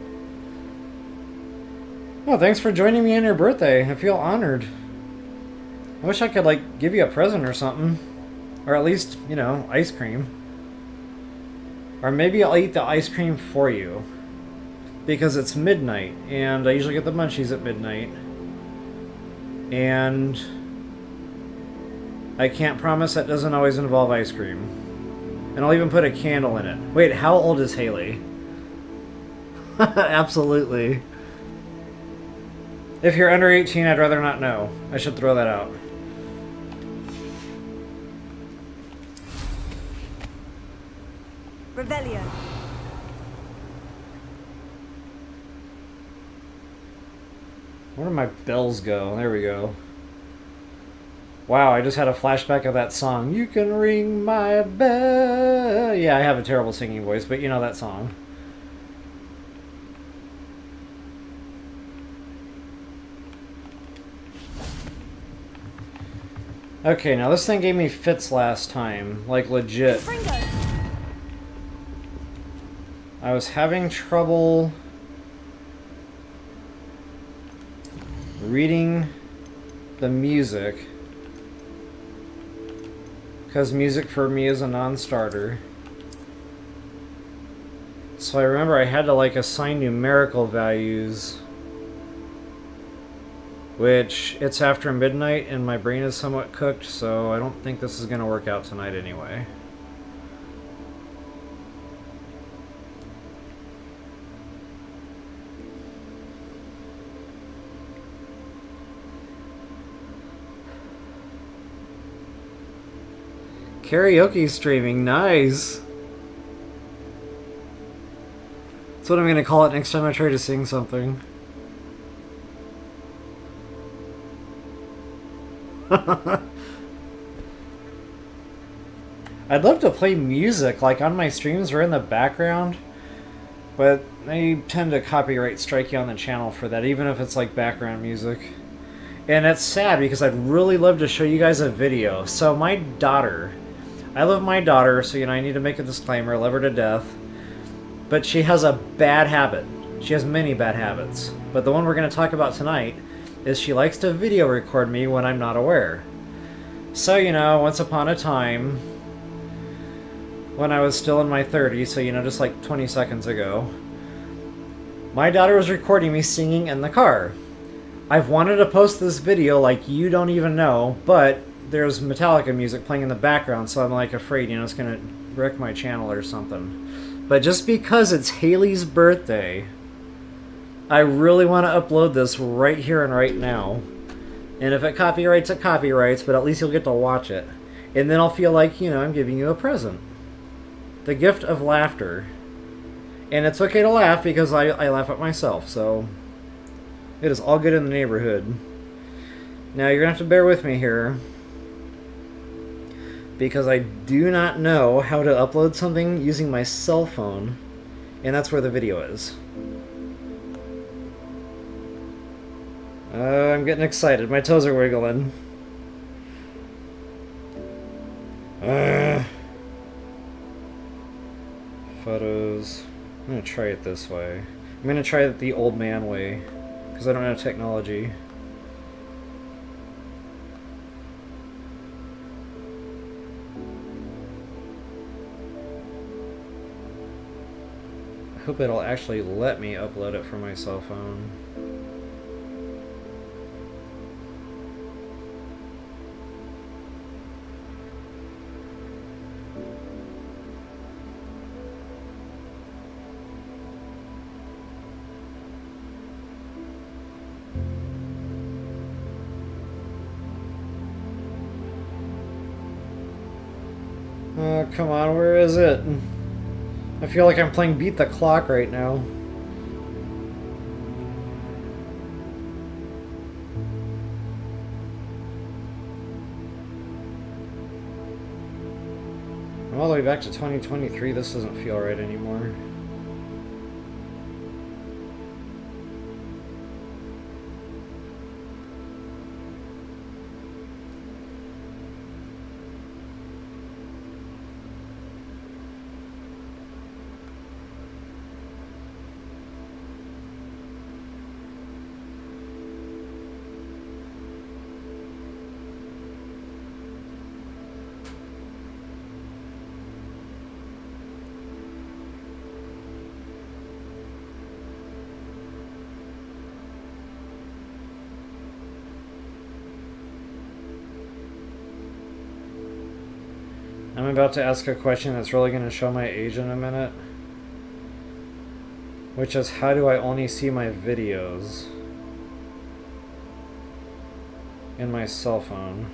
Well, thanks for joining me on your birthday. I feel honored. I wish I could, like, give you a present or something. Or at least, you know, ice cream. Or maybe I'll eat the ice cream for you. Because it's midnight, and I usually get the munchies at midnight. And I can't promise that doesn't always involve ice cream. And I'll even put a candle in it. Wait, how old is Haley? Absolutely. If you're under 18, I'd rather not know. I should throw that out. Revelio. Where did my bells go? There we go. Wow, I just had a flashback of that song. You can ring my bell. Yeah, I have a terrible singing voice, but you know that song. Okay, now this thing gave me fits last time. Like, legit. I was having trouble reading the music. Because music for me is a non-starter. So I remember I had to, like, assign numerical values. Which, it's after midnight and my brain is somewhat cooked, so I don't think this is going to work out tonight anyway. Karaoke streaming, nice! That's what I'm going to call it next time I try to sing something. I'd love to play music, like on my streams or in the background, but they tend to copyright strike you on the channel for that, even if it's like background music. And it's sad because I'd really love to show you guys a video. So my daughter, I love my daughter, so you know I need to make a disclaimer, love her to death, but she has a bad habit. She has many bad habits, but the one we're going to talk about tonight is she likes to video record me when I'm not aware. So, you know, once upon a time, when I was still in my 30s, so, you know, just like 20 seconds ago, my daughter was recording me singing in the car. I've wanted to post this video like you don't even know, but there's Metallica music playing in the background, so I'm like afraid, you know, it's gonna wreck my channel or something. But just because it's Haley's birthday, I really want to upload this right here and right now. And if it copyrights, it copyrights, but at least you'll get to watch it. And then I'll feel like, you know, I'm giving you a present. The gift of laughter. And it's okay to laugh because I laugh at myself, so it is all good in the neighborhood. Now you're going to have to bear with me here, because I do not know how to upload something using my cell phone, and that's where the video is. I'm getting excited. My toes are wiggling. Photos. I'm going to try it this way. I'm going to try it the old man way, because I don't know technology. I hope it'll actually let me upload it from my cell phone. Oh, come on, where is it? I feel like I'm playing Beat the Clock right now. I'm all the way back to 2023. This doesn't feel right anymore. I'm about to ask a question that's really going to show my age in a minute. Which is, how do I only see my videos in my cell phone?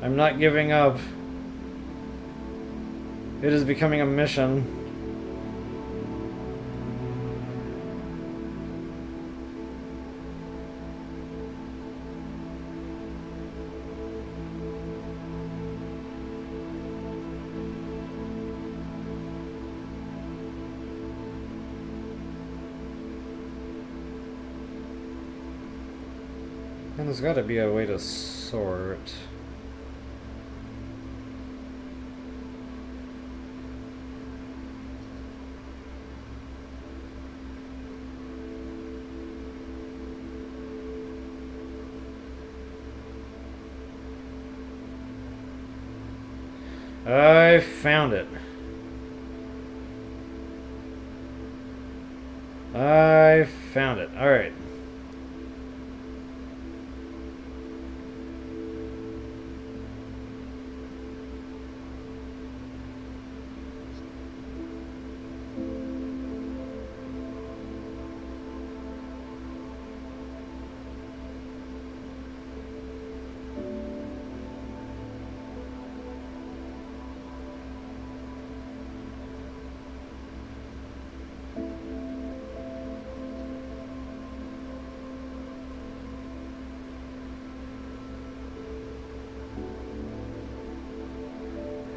I'm not giving up. It is becoming a mission. And there's got to be a way to sort. I found it. I found it. All right.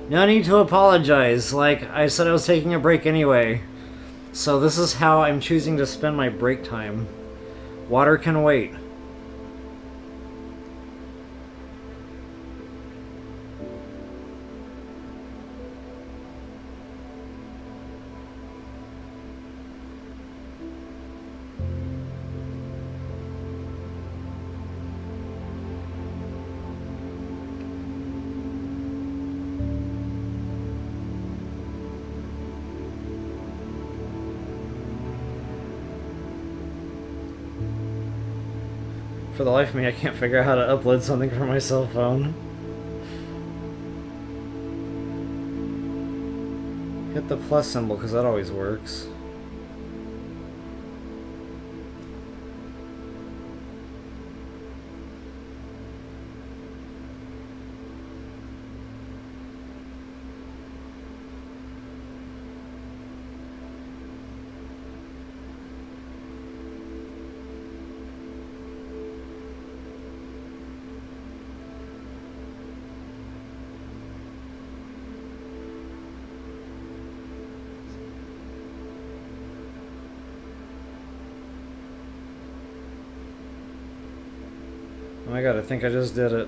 No need to apologize. Like, I said I was taking a break anyway. So this is how I'm choosing to spend my break time. Water can wait. For the life of me, I can't figure out how to upload something from my cell phone. Hit the plus symbol, because that always works. Oh my god, I think I just did it.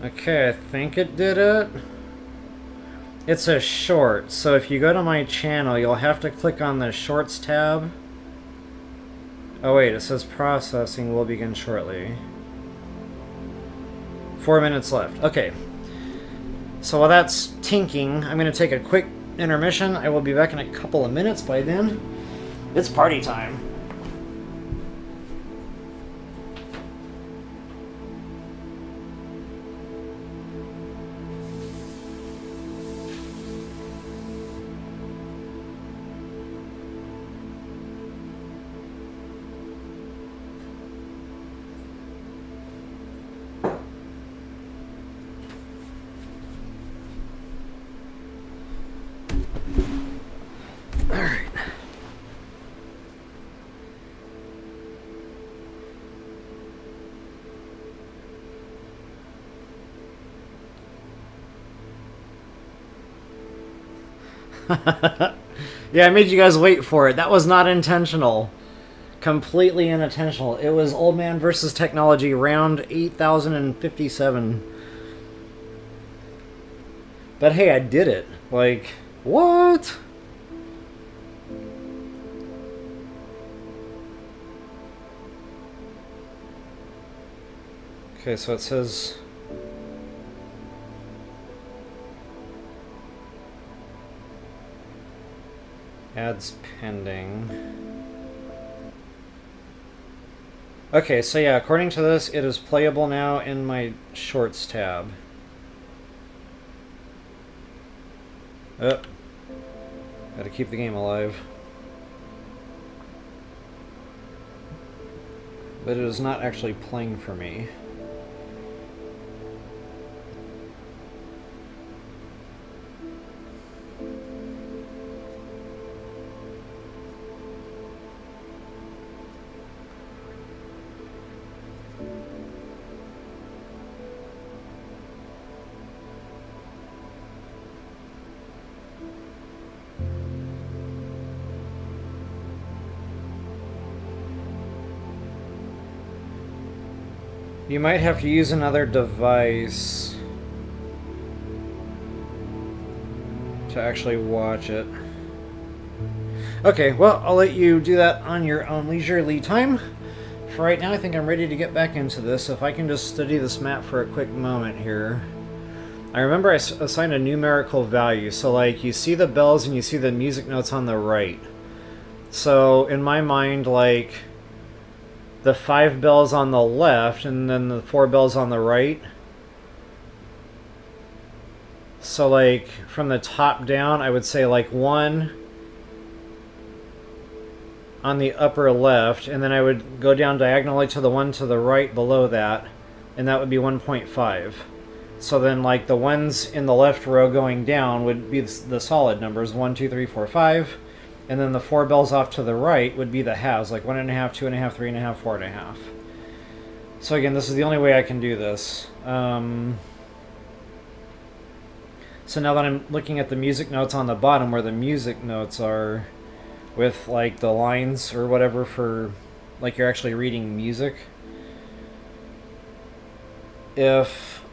Okay, I think it did it. It's a short, so if you go to my channel, you'll have to click on the Shorts tab. Oh wait, it says processing will begin shortly. 4 minutes left. Okay, So while that's tinking, I'm going to take a quick intermission. I will be back in a couple of minutes. By then, it's party time. Yeah, I made you guys wait for it. That was not intentional. Completely unintentional. It was Old Man versus Technology, round 8057. But hey, I did it. Like, what? Okay, so it says... Ads pending. Okay, so yeah, according to this, it is playable now in my Shorts tab. Oh. Gotta keep the game alive. But it is not actually playing for me. You might have to use another device to actually watch it. Okay, well, I'll let you do that on your own leisurely time. For right now, I think I'm ready to get back into this. If I can just study this map for a quick moment here. I remember I assigned a numerical value. So, like, you see the bells and you see the music notes on the right. So, in my mind, like... the 5 bells on the left and then the 4 bells on the right. So like from the top down, I would say like 1 on the upper left, and then I would go down diagonally to the one to the right below that, and that would be 1.5. So then like the ones in the left row going down would be the solid numbers, 1, 2, 3, 4, 5. And then the 4 bells off to the right would be the halves, like 1.5, 2.5, 3.5, 4.5. So again, this is the only way I can do this. So now that I'm looking at the music notes on the bottom, where the music notes are, with like the lines or whatever for, like you're actually reading music. If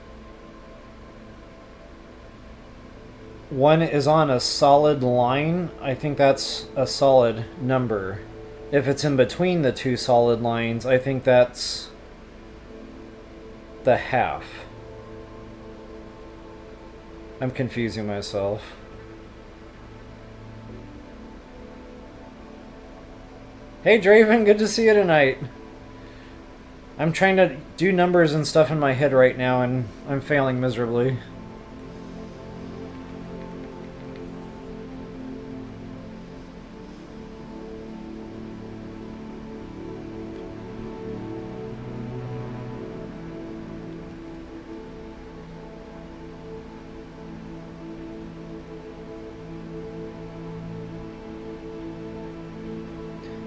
1 is on a solid line, I think that's a solid number. If it's in between the 2 solid lines, I think that's the half. I'm confusing myself. Hey Draven, good to see you tonight. I'm trying to do numbers and stuff in my head right now, and I'm failing miserably.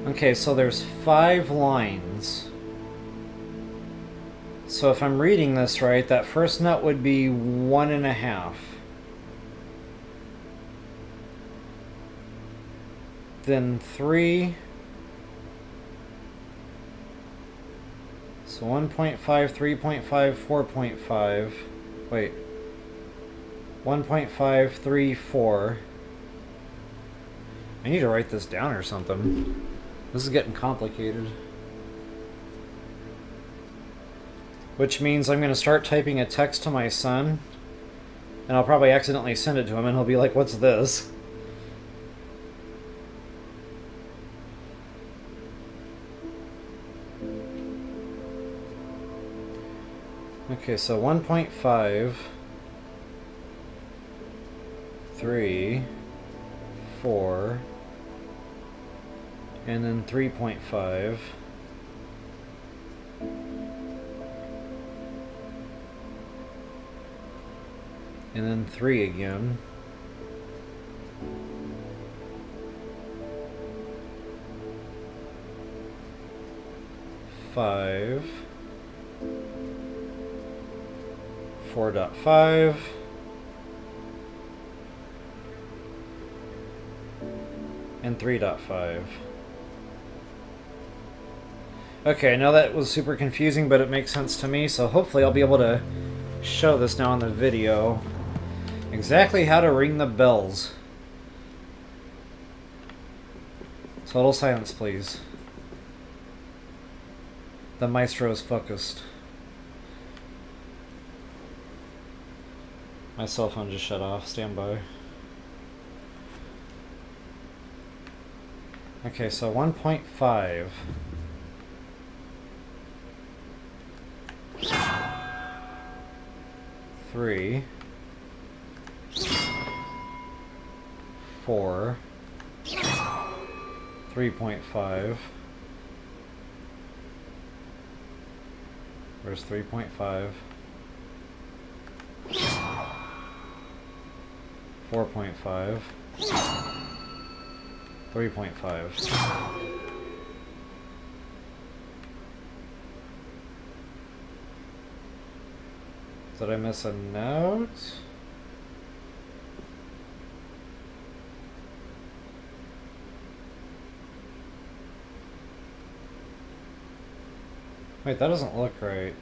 Okay, so there's 5 lines. So if I'm reading this right, that first note would be 1.5. Then 3. So 1.5, 3.5, 4.5. Wait. 1.5, 3, 4. I need to write this down or something. This is getting complicated. Which means I'm going to start typing a text to my son And I'll probably accidentally send it to him and he'll be like, what's this? Okay, so 1.5, 3, 4, and then 3.5. And then 3 again. Five. 4.5. And 3.5. Okay, I know that was super confusing, but it makes sense to me, so hopefully I'll be able to show this now in the video. Exactly how to ring the bells. Total silence, please. The maestro is focused. My cell phone just shut off. Stand by. Okay, so 1.5. Three. 4. 3.5. Where's 3.5? 4.5. 3.5. Did I miss a note? Wait, that doesn't look right.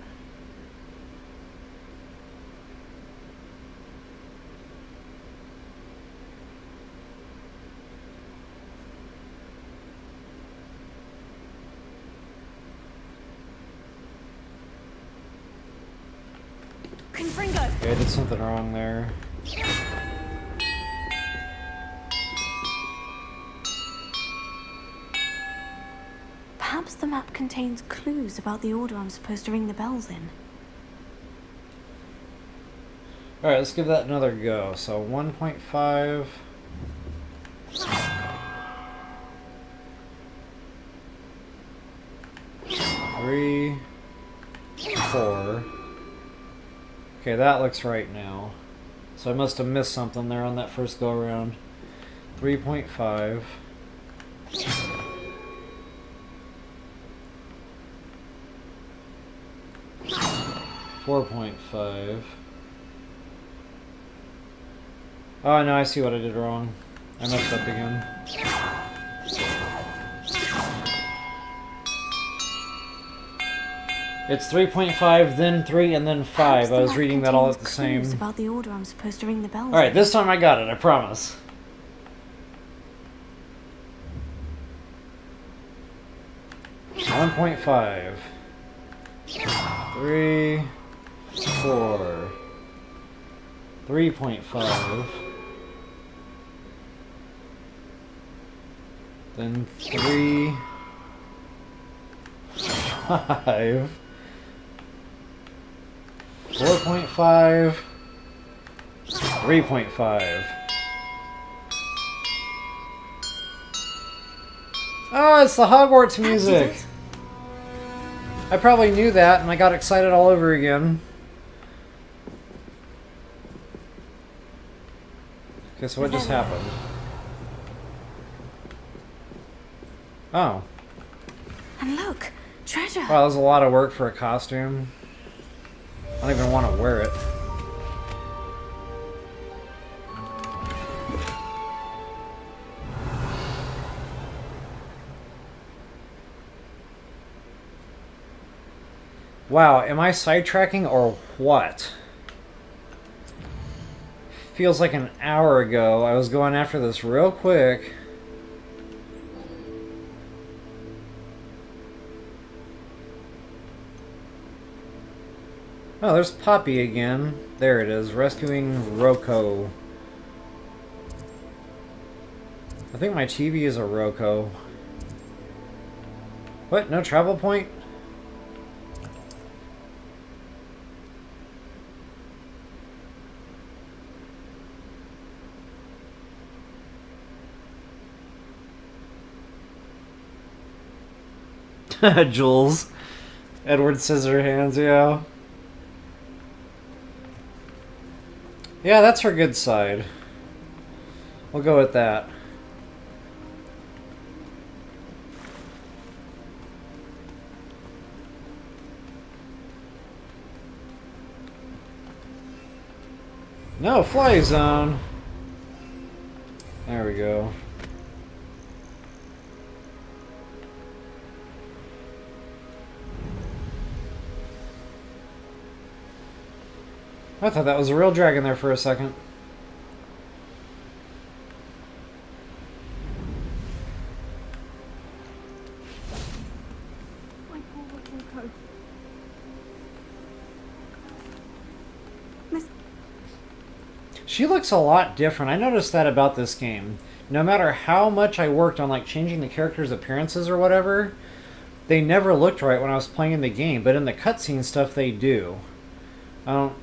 Confringo! Okay, I did something wrong there. Perhaps the map contains clues about the order I'm supposed to ring the bells in. Alright, let's give that another go. So 1.5. 3. 4. Okay, that looks right now. So I must have missed something there on that first go around. 3.5. 4.5. Oh no, I see what I did wrong. I messed up again. It's 3.5, then 3, and then 5. I was reading that all at the same. About the order I'm supposed to ring the bells. Alright, this time I got it, I promise. One 1.5. 3, 4. 3.5. Then 3, 5. 4.5. 3.5. Oh, it's the Hogwarts music! I probably knew that, and I got excited all over again. Okay, so what just happened? Oh. And look, treasure. Wow, that was a lot of work for a costume. I don't even want to wear it. Wow, am I sidetracking or what? Feels like an hour ago. I was going after this real quick. Oh, there's Poppy again. There it is, rescuing Rocco. I think my TV is a Rocco. What? No travel point? Jules. Edward Scissorhands, yeah. Yeah, that's her good side. We'll go with that. No, fly zone. There we go. I thought that was a real dragon there for a second. My poor Rocco. Miss... She looks a lot different. I noticed that about this game. No matter how much I worked on like changing the characters' appearances or whatever, they never looked right when I was playing the game, but in the cutscene stuff they do. I don't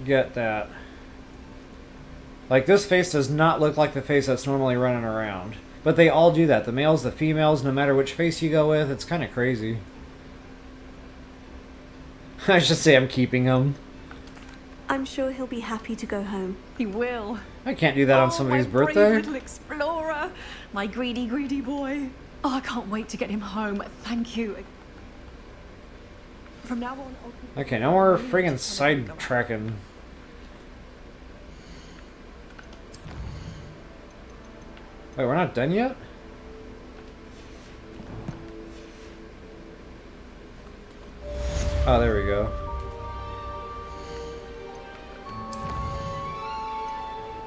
get that. Like, this face does not look like the face that's normally running around. But they all do that. The males, the females, no matter which face you go with. It's kind of crazy. I should say I'm keeping him. I'm sure he'll be happy to go home. He will. I can't do that on somebody's my birthday. brave little explorer. My greedy, greedy boy. Oh, I can't wait to get him home. Thank you. From now on, I'll... Okay, no more friggin' sidetracking. Wait, we're not done yet? Oh, there we go.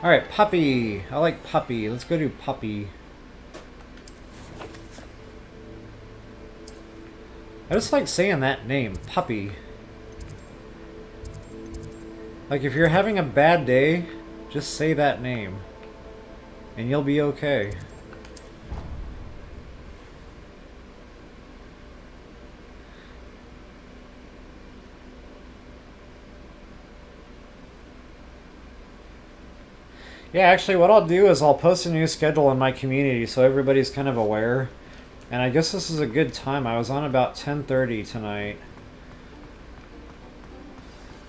Alright, Poppy. I like Poppy. Let's go do Poppy. I just like saying that name, Poppy. Like, if you're having a bad day, just say that name. And you'll be okay. Yeah, actually what I'll do is I'll post a new schedule in my community so everybody's kind of aware. And I guess this is a good time. I was on about 10:30 tonight.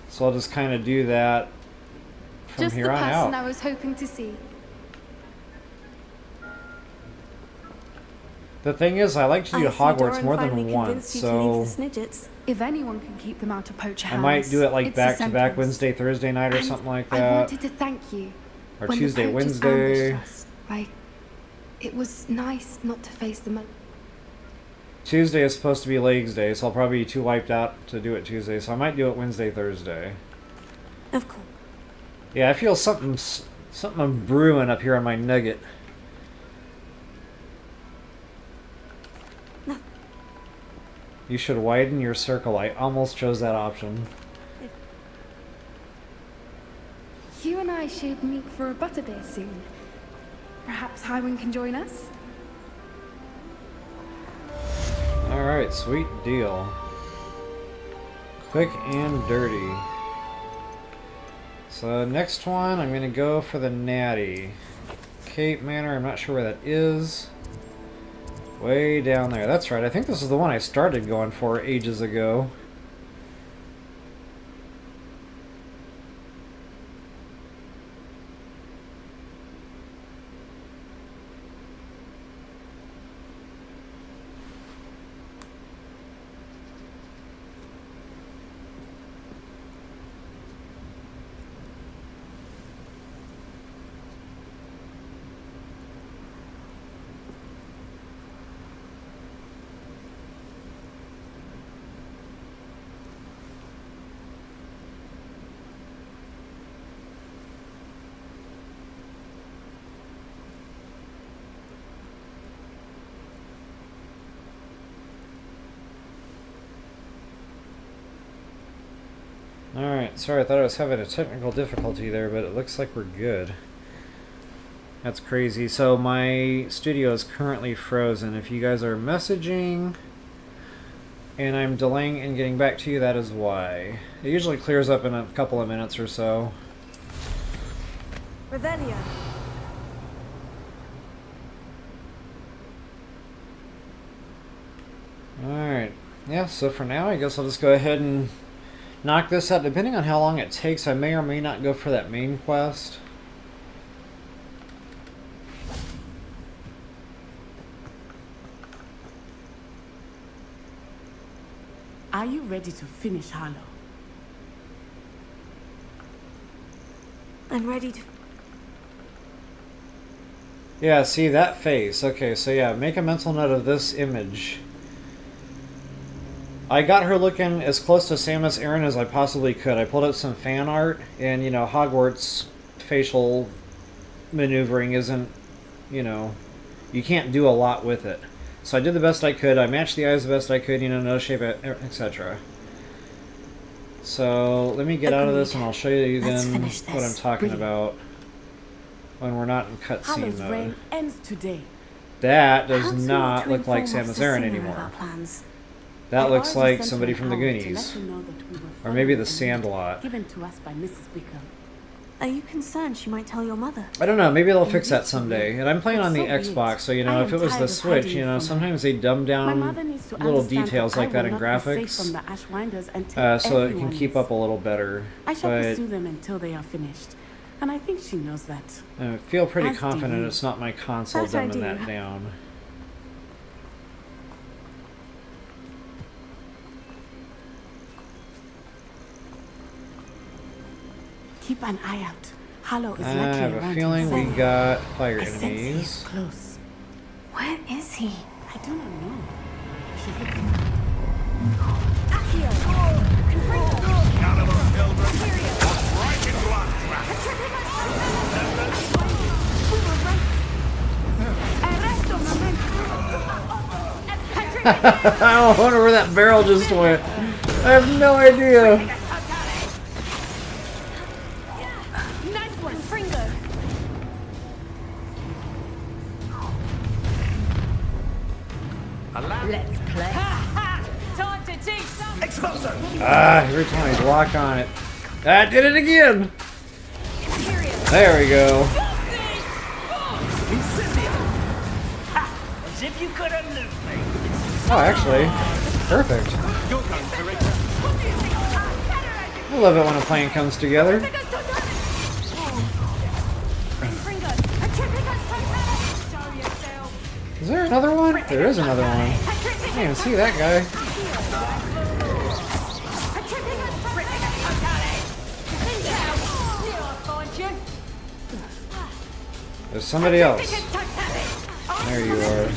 So I'll just kind of do that from Just here the on person out. I was hoping to see. The thing is, I like to do I see Hogwarts Doran more finally than once, convinced you to leave so the Snidgets. If anyone can keep them out of poacher I hands, might do it like it's the back to back Centaurs. Wednesday, Thursday night or And something like I that. wanted to thank you. Or When Tuesday, the poachers Wednesday. ambushed us, it was nice not to face them. Tuesday is supposed to be Legs Day, so I'll probably be too wiped out to do it Tuesday, so I might do it Wednesday, Thursday. Of course. Yeah, I feel something brewing up here on my nugget. No. You should widen your circle. I almost chose that option. You and I should meet for a butterbeer soon. Perhaps Highwind can join us? Alright, sweet deal. Quick and dirty. So next one, I'm gonna go for the Natty. Cape Manor, I'm not sure where that is. Way down there. That's right, I think this is the one I started going for ages ago. Alright, sorry, I thought I was having a technical difficulty there, but it looks like we're good. That's crazy. So my studio is currently frozen. If you guys are messaging and I'm delaying in getting back to you, that is why. It usually clears up in a couple of minutes or so. Revelio. Alright. Yeah, so for now, I guess I'll just go ahead and knock this out. Depending on how long it takes, I may or may not go for that main quest. Are you ready to finish Harlow? I'm ready to. Yeah, see that face. Okay, so yeah, make a mental note of this image. I got her looking as close to Samus Aran as I possibly could. I pulled up some fan art, and, you know, Hogwarts facial maneuvering isn't, you know, you can't do a lot with it. So I did the best I could. I matched the eyes the best I could, you know, nose shape, etc. So let me get out of this, and I'll show you then what I'm talking about when we're not in cutscene Harlow's reign mode. ends today. That does Perhaps we not ought to look like inform Samus Officer Aran Singer of anymore. our plans. That I looks already like sent somebody her from the out to Goonies. let you know that we were Or maybe the following the Sandlot. given to us by Mrs. Wickham. Are you concerned she might tell your mother? I don't know, maybe they'll fix Indeed that she will. someday. And I'm playing But on the so be it. Xbox, so, you know, I if am it was tired the of Switch, hiding you it know, from her. sometimes they dumb My down mother needs to little understand details that like I that will in not be safe graphics, from the Ashwinders until so it can everyone keep is. up a little better. I shall But pursue them until they are finished. And I think she knows that. I feel pretty As do confident you. it's not my console That I dumbing do. that down. Keep an eye out. Harlow is I likely have a around feeling we himself. got fire I sense he is enemies. close. Where is he? I do not know. She's looking. I wonder where that barrel just went. I have no idea. Nice one, Fringo. Let's play. Time to teach some. Every time I lock on it. I did it again. There we go. As if you couldn't lose me. Oh, actually, perfect. You're going to return. I love it when a plan comes together. Is there another one? There is another one. I didn't even see that guy. There's somebody else. There you are.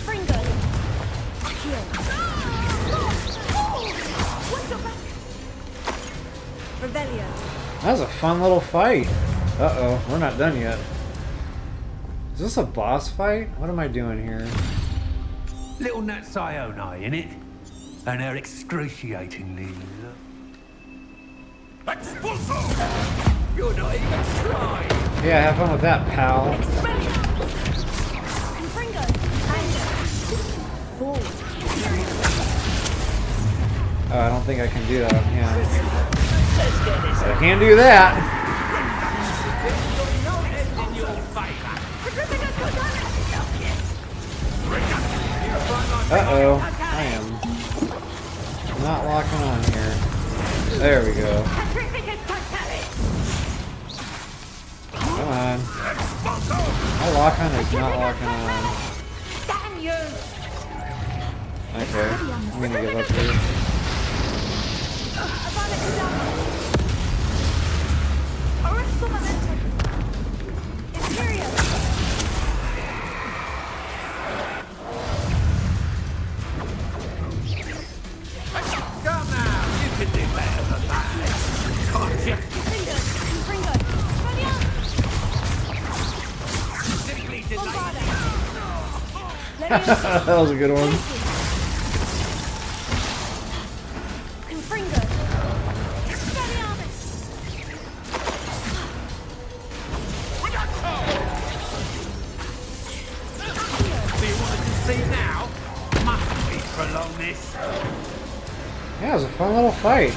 Revelio. That was a fun little fight. Uh-oh, we're not done yet. Is this a boss fight? What am I doing here? Little Nat Sioni, innit? And her excruciatingly. Expulso! You're not even trying. Yeah, have fun with that, pal. Oh, I don't think I can do that on him. Let's get this I can't do that. in your favor. Uh-oh. I am not locking on here. There we go. Come on. My lock on is not locking on. Okay, I'm gonna give up here. Come now, you can do better than that. Can't you? Simply delayed. That was a good one. this. Yeah, it was a fun little fight.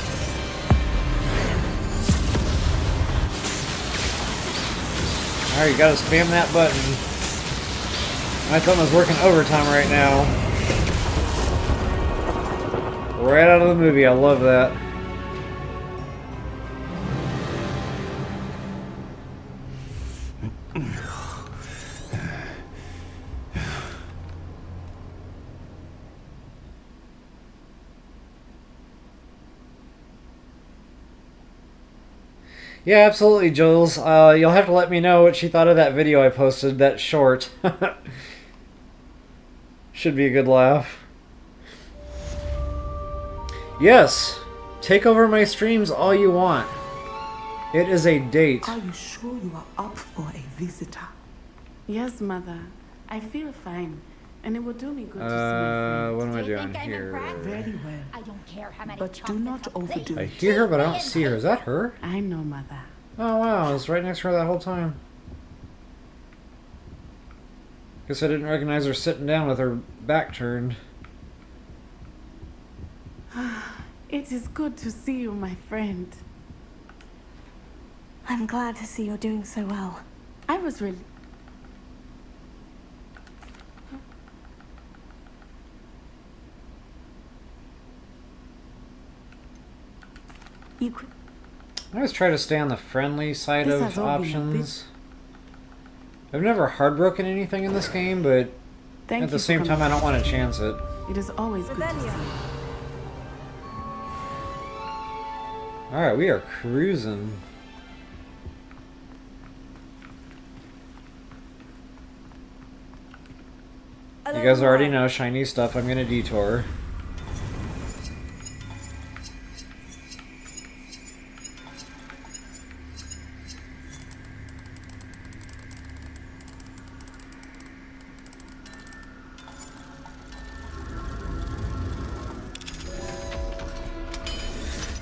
Alright, you gotta spam that button. My thumb is working overtime right now. Right out of the movie, I love that. Yeah, absolutely, Jules. You'll have to let me know what she thought of that video I posted, that short. Should be a good laugh. Yes, take over my streams all you want. It is a date. Are you sure you are up for a visitor? Yes, Mother. I feel fine. And it will do me good to see my friend. What am I Do you doing think I'm here? impressed? Very well. I don't care how many But chunks do of not chocolate. overdo I it. hear her, but I don't see her. Is that her? I know, Mother. Oh wow, I was right next to her that whole time. Guess I didn't recognize her sitting down with her back turned. It is good to see you, my friend. I'm glad to see you're doing so well. I was really... You could... I always try to stay on the friendly side This of has all been a options. I've never heartbroken anything in this game, but Thank at the you same for time, I coming. don't want to chance it. It is always good to see you. Alright, we are cruising. You guys already know shiny stuff. I'm gonna detour.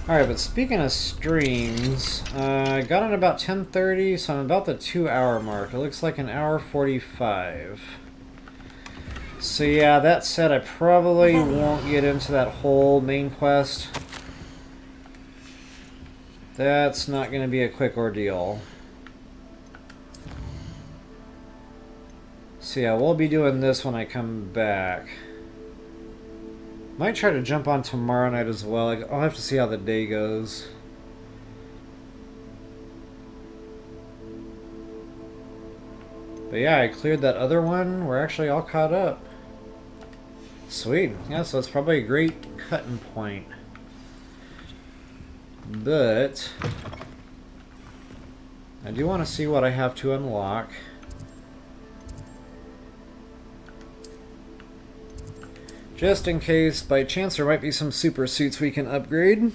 Alright, but speaking of streams, I got on about 10:30, so I'm about the 2-hour mark. It looks like an hour 45. So yeah, that said, I probably won't get into that whole main quest. That's not going to be a quick ordeal. So yeah, we'll be doing this when I come back. Might try to jump on tomorrow night as well. I'll have to see how the day goes. But yeah, I cleared that other one. We're actually all caught up. Sweet. Yeah, so it's probably a great cutting point. But I do want to see what I have to unlock. Just in case, by chance, there might be some super suits we can upgrade.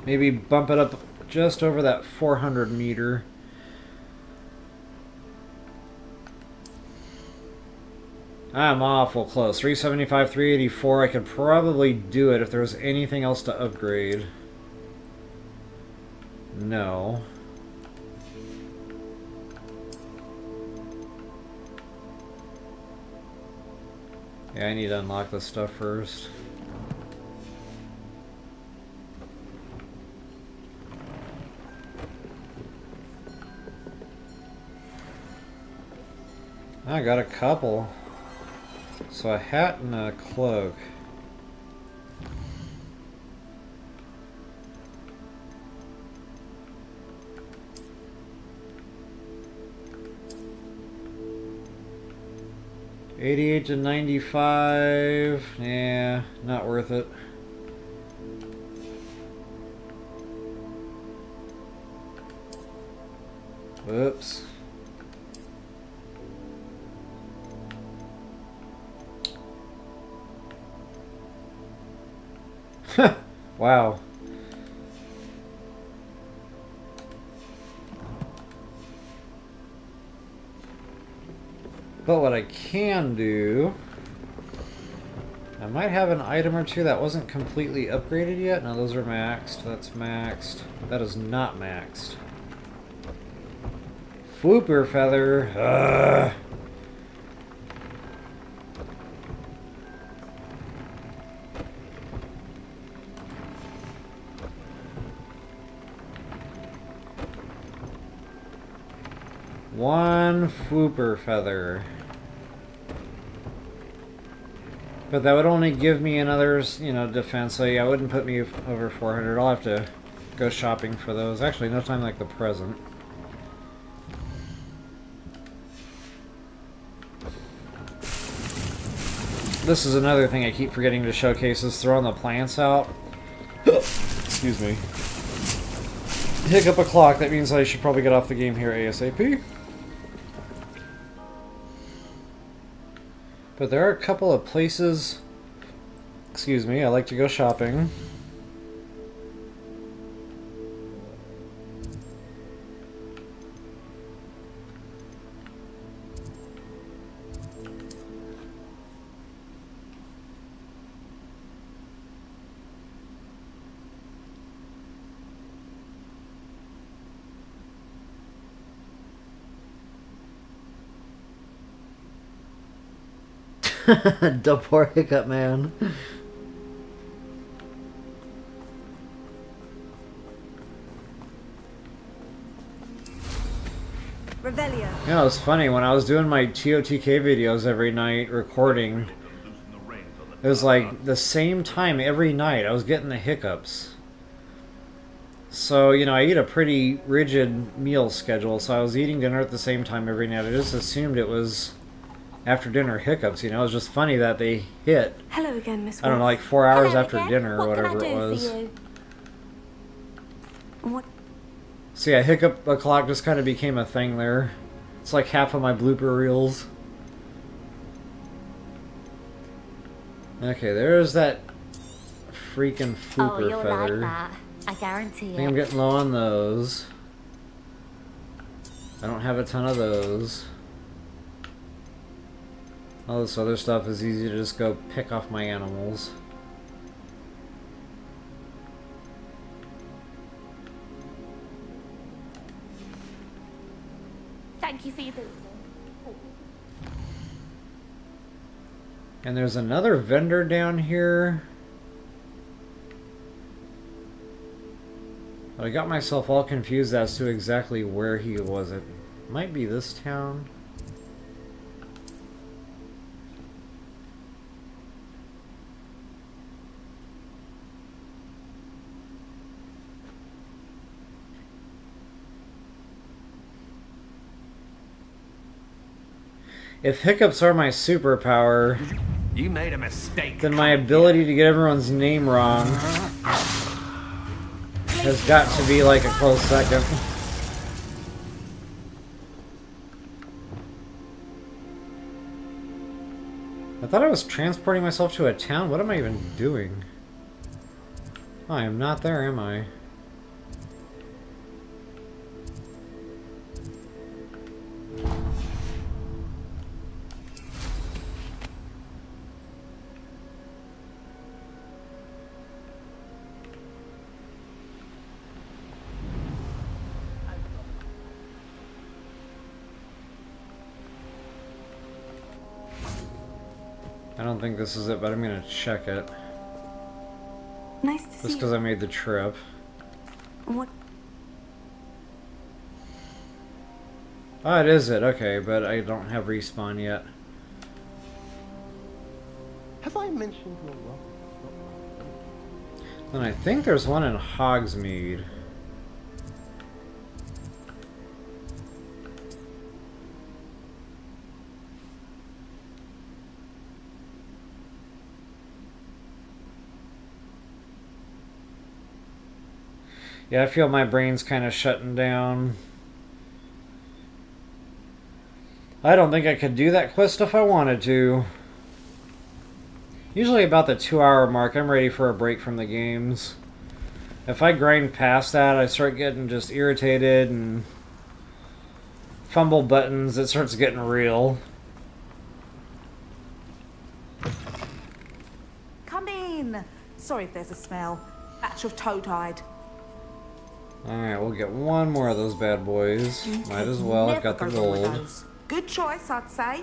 Maybe bump it up just over that 400 meter. I'm awful close. 375, 384. I could probably do it if there was anything else to upgrade. No. Yeah, I need to unlock this stuff first. I got a couple. So a hat and a cloak. $88 to $95. Yeah, not worth it. Whoops. Wow. But what I can do, I might have an item or two that wasn't completely upgraded yet. No, those are maxed. That's maxed. That is not maxed. Flooper feather. One Fwooper feather. But that would only give me another, you know, defense. So yeah, it wouldn't put me over 400. I'll have to go shopping for those. Actually, no time like the present. This is another thing I keep forgetting to showcase is throwing the plants out. Excuse me. Hiccup o'clock. That means I should probably get off the game here ASAP. But there are a couple of places, excuse me, I like to go shopping. The poor Hiccup man. Revelio. You know, it's funny, when I was doing my TOTK videos every night, recording, it was like the same time every night I was getting the hiccups. So, you know, I eat a pretty rigid meal schedule, so I was eating dinner at the same time every night. I just assumed it was after dinner hiccups, you know. It was just funny that they hit. Hello again, Miss I don't know, Wolf. like 4 hours Hello after again. dinner or What can I whatever it do for was. you? What? So yeah, hiccup o'clock just kind of became a thing there. It's like half of my blooper reels. Okay, there's that freaking Oh, Fwooper you'll feather. like that. I guarantee I think I'm it. getting low on those. I don't have a ton of those. All this other stuff is easy to just go pick off my animals. Thank you for your boot. And there's another vendor down here. But I got myself all confused as to exactly where he was. It might be this town. If hiccups are my superpower, You made a mistake. then my ability to get everyone's name wrong has got to be like a close second. I thought I was transporting myself to a town. What am I even doing? I am not there, am I? I don't think this is it, but I'm gonna check it. Nice to Just see because you. I made the trip. What? Oh, it is it. Okay, but I don't have respawn yet. Have I mentioned your love? Then I think there's one in Hogsmeade. Yeah, I feel my brain's kind of shutting down. I don't think I could do that quest if I wanted to. Usually about the 2-hour mark, I'm ready for a break from the games. If I grind past that, I start getting just irritated and fumble buttons. It starts getting real. Come in. Sorry if there's a smell. Batch of toad-hide. Alright, we'll get one more of those bad boys. Might as well, I've got the Never go wrong with gold. those. Good choice, I'd say.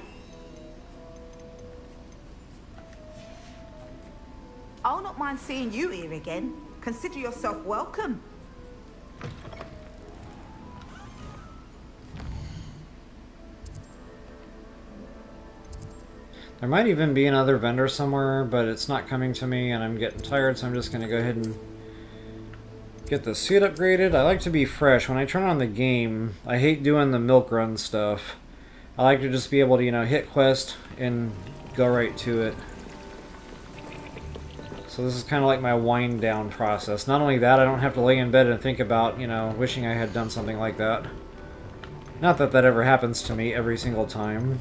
I'll not mind seeing you here again. Consider yourself welcome. There might even be another vendor somewhere, but it's not coming to me and I'm getting tired, so I'm just going to go ahead and get the suit upgraded. I like to be fresh. When I turn on the game, I hate doing the milk run stuff. I like to just be able to, you know, hit quest and go right to it. So this is kind of like my wind down process. Not only that, I don't have to lay in bed and think about, you know, wishing I had done something like that. Not that that ever happens to me every single time.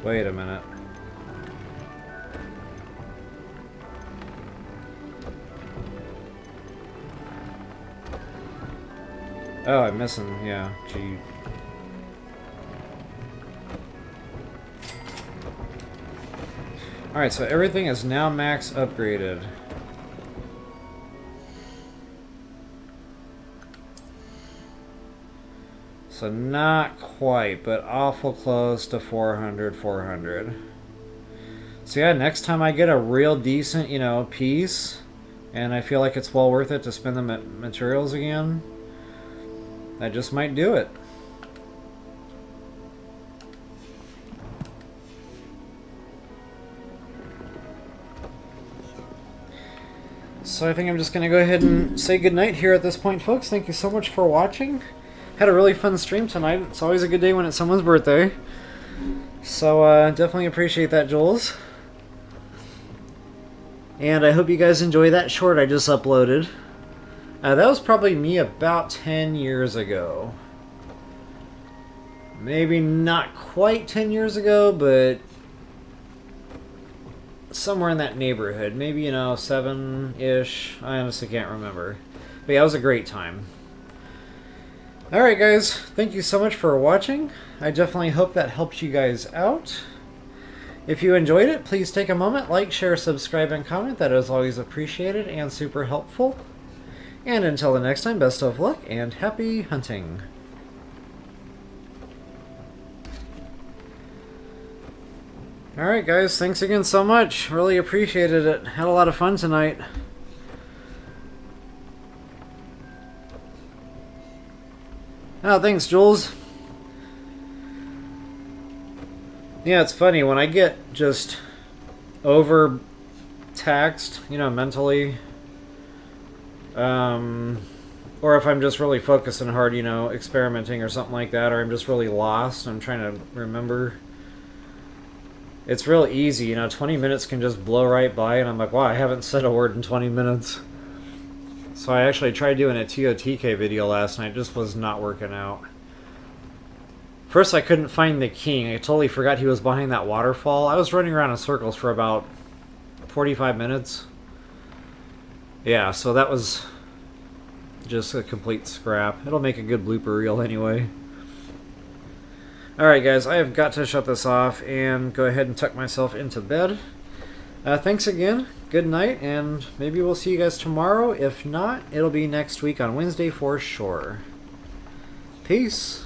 Wait a minute. Oh, I'm missing, yeah, gee. Alright, so everything is now max upgraded. So not quite, but awful close to 400. So yeah, next time I get a real decent, you know, piece, and I feel like it's well worth it to spend the materials again, I just might do it. So I think I'm just going to go ahead and say goodnight here at this point, folks. Thank you so much for watching. Had a really fun stream tonight. It's always a good day when it's someone's birthday. So definitely appreciate that, Jules. And I hope you guys enjoy that short I just uploaded. That was probably me about 10 years ago. Maybe not quite 10 years ago, but somewhere in that neighborhood. Maybe, you know, 7-ish. I honestly can't remember. But yeah, it was a great time. Alright guys, thank you so much for watching. I definitely hope that helped you guys out. If you enjoyed it, please take a moment, like, share, subscribe, and comment. That is always appreciated and super helpful. And until the next time, best of luck and happy hunting. Alright guys, thanks again so much. Really appreciated it. Had a lot of fun tonight. Oh, thanks, Jules. Yeah, it's funny, when I get just overtaxed, you know, mentally, or if I'm just really focusing hard, you know, experimenting or something like that, or I'm just really lost, I'm trying to remember. It's real easy, you know, 20 minutes can just blow right by, and I'm like, wow, I haven't said a word in 20 minutes. So I actually tried doing a TOTK video last night, it just was not working out. First I couldn't find the king, I totally forgot he was behind that waterfall. I was running around in circles for about 45 minutes. Yeah, so that was just a complete scrap. It'll make a good blooper reel anyway. Alright guys, I have got to shut this off and go ahead and tuck myself into bed. Thanks again, good night, and maybe we'll see you guys tomorrow. If not, it'll be next week on Wednesday for sure. Peace.